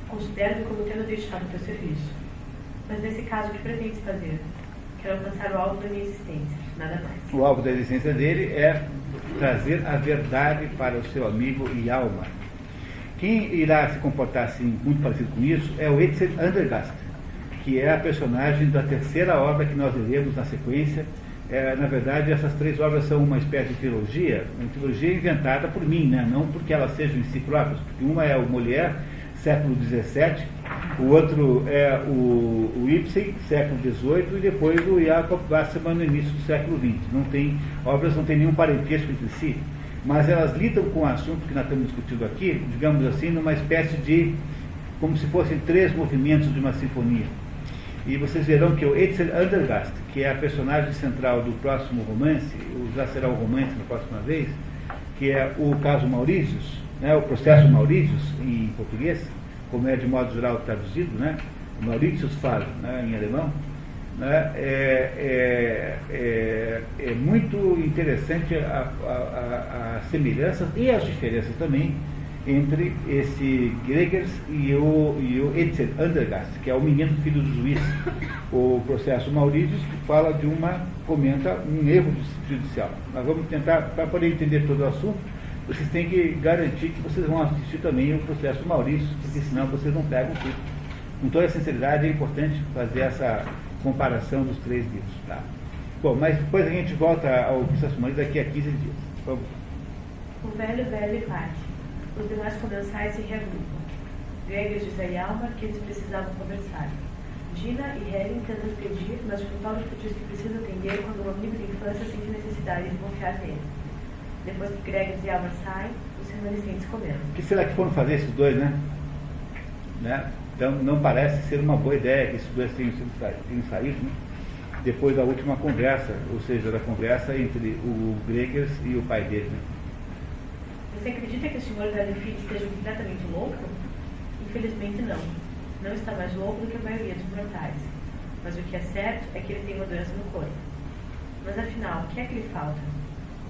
Considero-me como tendo deixado o teu serviço. Mas nesse caso, o que pretendes fazer? Quero alcançar o alvo da minha existência, nada mais. O alvo da existência dele é trazer a verdade para o seu amigo Hjalmar. Quem irá se comportar assim, muito parecido com isso, é o Edsel Andergast, que é a personagem da terceira obra que nós leremos na sequência. Na verdade, essas três obras são uma espécie de trilogia, uma trilogia inventada por mim, né? Não porque elas sejam em si próprias, porque uma é o Molière, século XVII, o outro é o Ibsen, século XVIII, e depois o Jacob Wassermann, no início do século XX. Obras não têm nenhum parentesco entre si, mas elas lidam com o assunto que nós estamos discutindo aqui, digamos assim, numa espécie de, como se fossem três movimentos de uma sinfonia. E vocês verão que o Edsel Andergast, que é a personagem central do próximo romance, já será o romance na próxima vez, que é o caso Maurícios, né, o processo Maurícios em português, como é de modo geral traduzido, né, Maurícios fala, né, em alemão, né, é muito interessante as semelhanças e as diferenças também entre esse Gregers e o Edsel Andergast, que é o menino filho do juiz. O processo Maurícios fala comenta um erro judicial. Nós vamos tentar, para poder entender todo o assunto, vocês têm que garantir que vocês vão assistir também o processo Maurícios, porque senão vocês não pegam tudo. Com toda a sinceridade, é importante fazer essa comparação dos 3 livros. Tá? Bom, mas depois a gente volta ao processo Maurícios daqui a 15 dias. Vamos. O velho parte. Os demais comensais se reagrupam. Gregers diz a Hjalmar que eles precisavam conversar. Gina e Helen tentam impedir, mas o fotógrafo diz que precisa atender quando um amigo de infância sente necessidade de confiar nele. Depois que Gregers e Hjalmar saem, os remanescentes comendo. O que será que foram fazer esses dois, né? Então, não parece ser uma boa ideia que esses dois tenham saído, né? Depois da última conversa, ou seja, da conversa entre o Gregers e o pai dele, né? Você acredita que o Sr. Gallifrey esteja completamente louco? Infelizmente não. Não está mais louco do que a maioria dos mortais. Mas o que é certo é que ele tem uma doença no corpo. Mas afinal, o que é que lhe falta?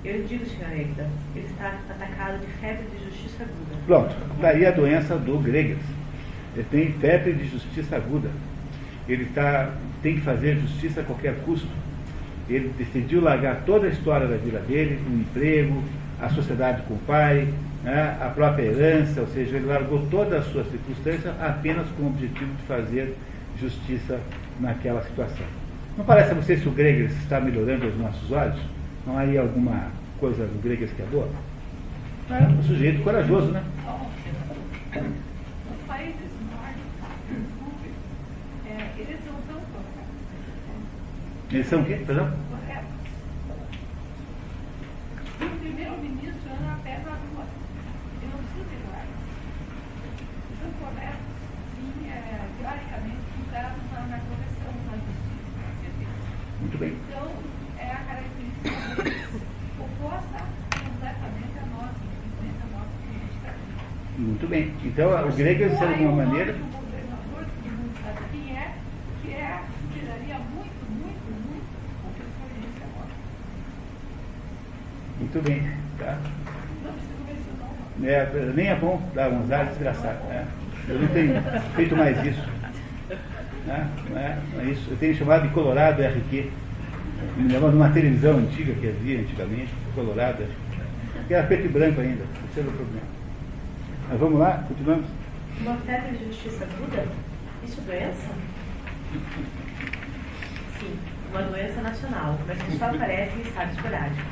Eu lhe digo, Sr. Egda, ele está atacado de febre de justiça aguda. Pronto, daí a doença do Gregers. Ele tem febre de justiça aguda. Ele tem que fazer justiça a qualquer custo. Ele decidiu largar toda a história da vida dele, o emprego, a sociedade com o pai, né, a própria herança, ou seja, ele largou toda a sua circunstância apenas com o objetivo de fazer justiça naquela situação. Não parece a vocês que o Gregers está melhorando aos nossos olhos? Não há aí alguma coisa do Gregers que é boa? É um sujeito corajoso, né? Os países nórdicos, eles são tão corretos. Eles são o quê? Perdão? Corretos. E o primeiro-ministro anda a pé na rua. Ele não precisa ter guarda. São corretos, sim, teoricamente, ficaram na correção da justiça. Muito bem. Então, é a característica deles oposta completamente à nossa, infelizmente, à nossa política. Muito bem. Então, o Gregers, de alguma maneira... O governador, que não sabe quem é, sugeriria muito o que foi disse agora. Muito bem. Tá? Não precisa mencionar o nome. Nem é bom dar um azar desgraçado. Eu não tenho feito mais isso. Não é isso. Eu tenho chamado de Colorado RQ. Me lembro de uma televisão antiga que havia antigamente, Colorado RQ. Que era preto e branco ainda. Esse era o problema. Mas vamos lá, continuamos. Uma febre de justiça aguda? Isso é doença? Sim, uma doença nacional, mas que só aparece em estado esporádico.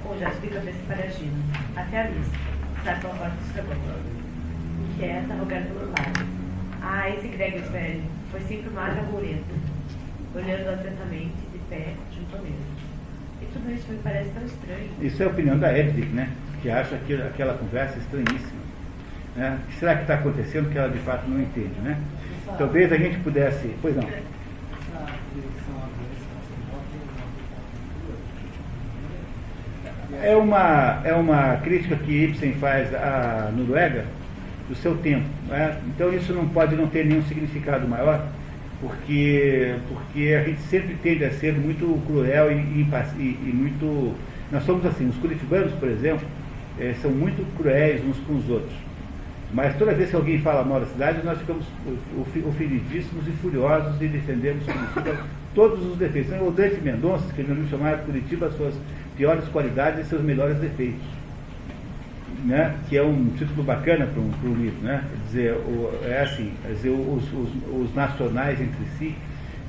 Ou já explica para a Gina. Até a lista. Sai pela porta do sabão. Inquieta, rogando pelo lado. Esse Gregers velho foi sempre magro agourento, olhando atentamente, de pé, junto ao mesmo. E tudo isso me parece tão estranho. Isso é a opinião da Hedwig, né? Que acha aquela conversa estranhíssima. Né? O que será que está acontecendo que ela de fato não entende, né? Talvez a gente pudesse... Pois não. É uma crítica que Ibsen faz à Noruega do seu tempo. Né? Então isso não pode não ter nenhum significado maior, porque a gente sempre tende a ser muito cruel e muito... Nós somos assim, os curitibanos, por exemplo, são muito cruéis uns com os outros. Mas toda vez que alguém fala mal da cidade, nós ficamos ofendidíssimos e furiosos e defendemos Curitiba todos os defeitos. Então, o Dante Mendonça, que ele chamava Curitiba suas piores qualidades e seus melhores defeitos. Né? Que é um título bacana para um livro. Né? Quer dizer, os nacionais entre si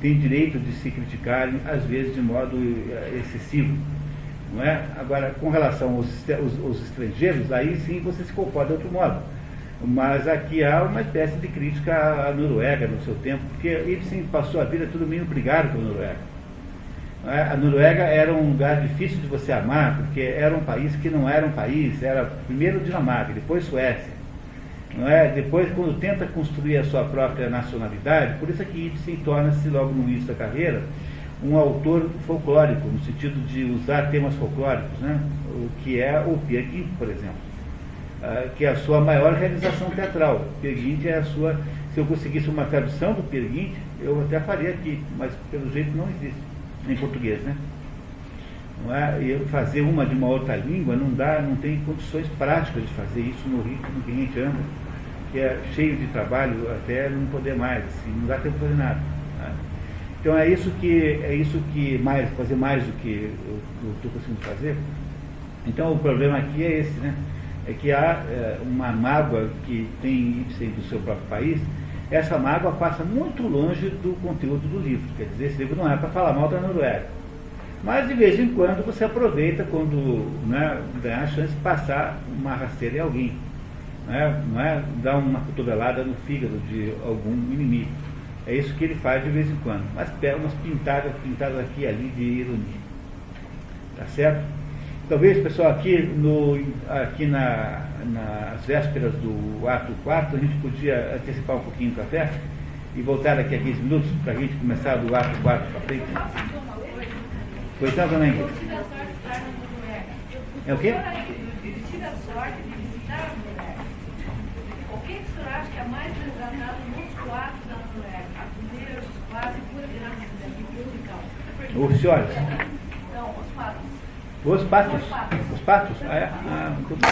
têm direito de se criticarem, às vezes de modo excessivo. Não é? Agora, com relação aos estrangeiros, aí sim você se comporta de outro modo. Mas aqui há uma espécie de crítica à Noruega no seu tempo, porque Ibsen passou a vida todo meio brigado com a Noruega. A Noruega era um lugar difícil de você amar, porque era um país que não era um país, era primeiro Dinamarca, depois Suécia. Não é? Depois, quando tenta construir a sua própria nacionalidade, por isso é que Ibsen torna-se, logo no início da carreira, um autor folclórico, no sentido de usar temas folclóricos, né? O que é o Peer Gynt, por exemplo, que é a sua maior realização teatral. Peer Gynt é a sua... Se eu conseguisse uma tradução do Peer Gynt, eu até faria aqui, mas pelo jeito não existe, em português, né? Não é? E fazer uma de uma outra língua não dá, não tem condições práticas de fazer isso no ritmo que a gente anda, que é cheio de trabalho até não poder mais, assim, não dá tempo de fazer nada. Né? Então é isso que fazer mais do que eu estou conseguindo fazer. Então o problema aqui é esse, né? É que há uma mágoa que tem Ibsen do seu próprio país. Essa mágoa passa muito longe do conteúdo do livro. Quer dizer, esse livro não é para falar mal da Noruega. Mas de vez em quando você aproveita quando, né, ganhar a chance de passar uma rasteira em alguém. Não é dar uma cotovelada no fígado de algum inimigo. É isso que ele faz de vez em quando. Mas pega umas pintadas aqui e ali de ironia. Tá certo? Talvez, pessoal, aqui nas vésperas do ato 4, a gente podia antecipar um pouquinho o café e voltar daqui a 15 minutos para a gente começar do ato 4 para frente. Pois não, dona Ingrid? Eu tive a sorte de estar na Noruega. É o quê? Eu tive a sorte de visitar a Noruega. O que o senhor acha que é mais retratado nos quadros da Noruega? A primeira, quase pura graça musical. Os senhores? Não, os fatos. Os patos? Os patos? Ah, é? Ah, muito bom.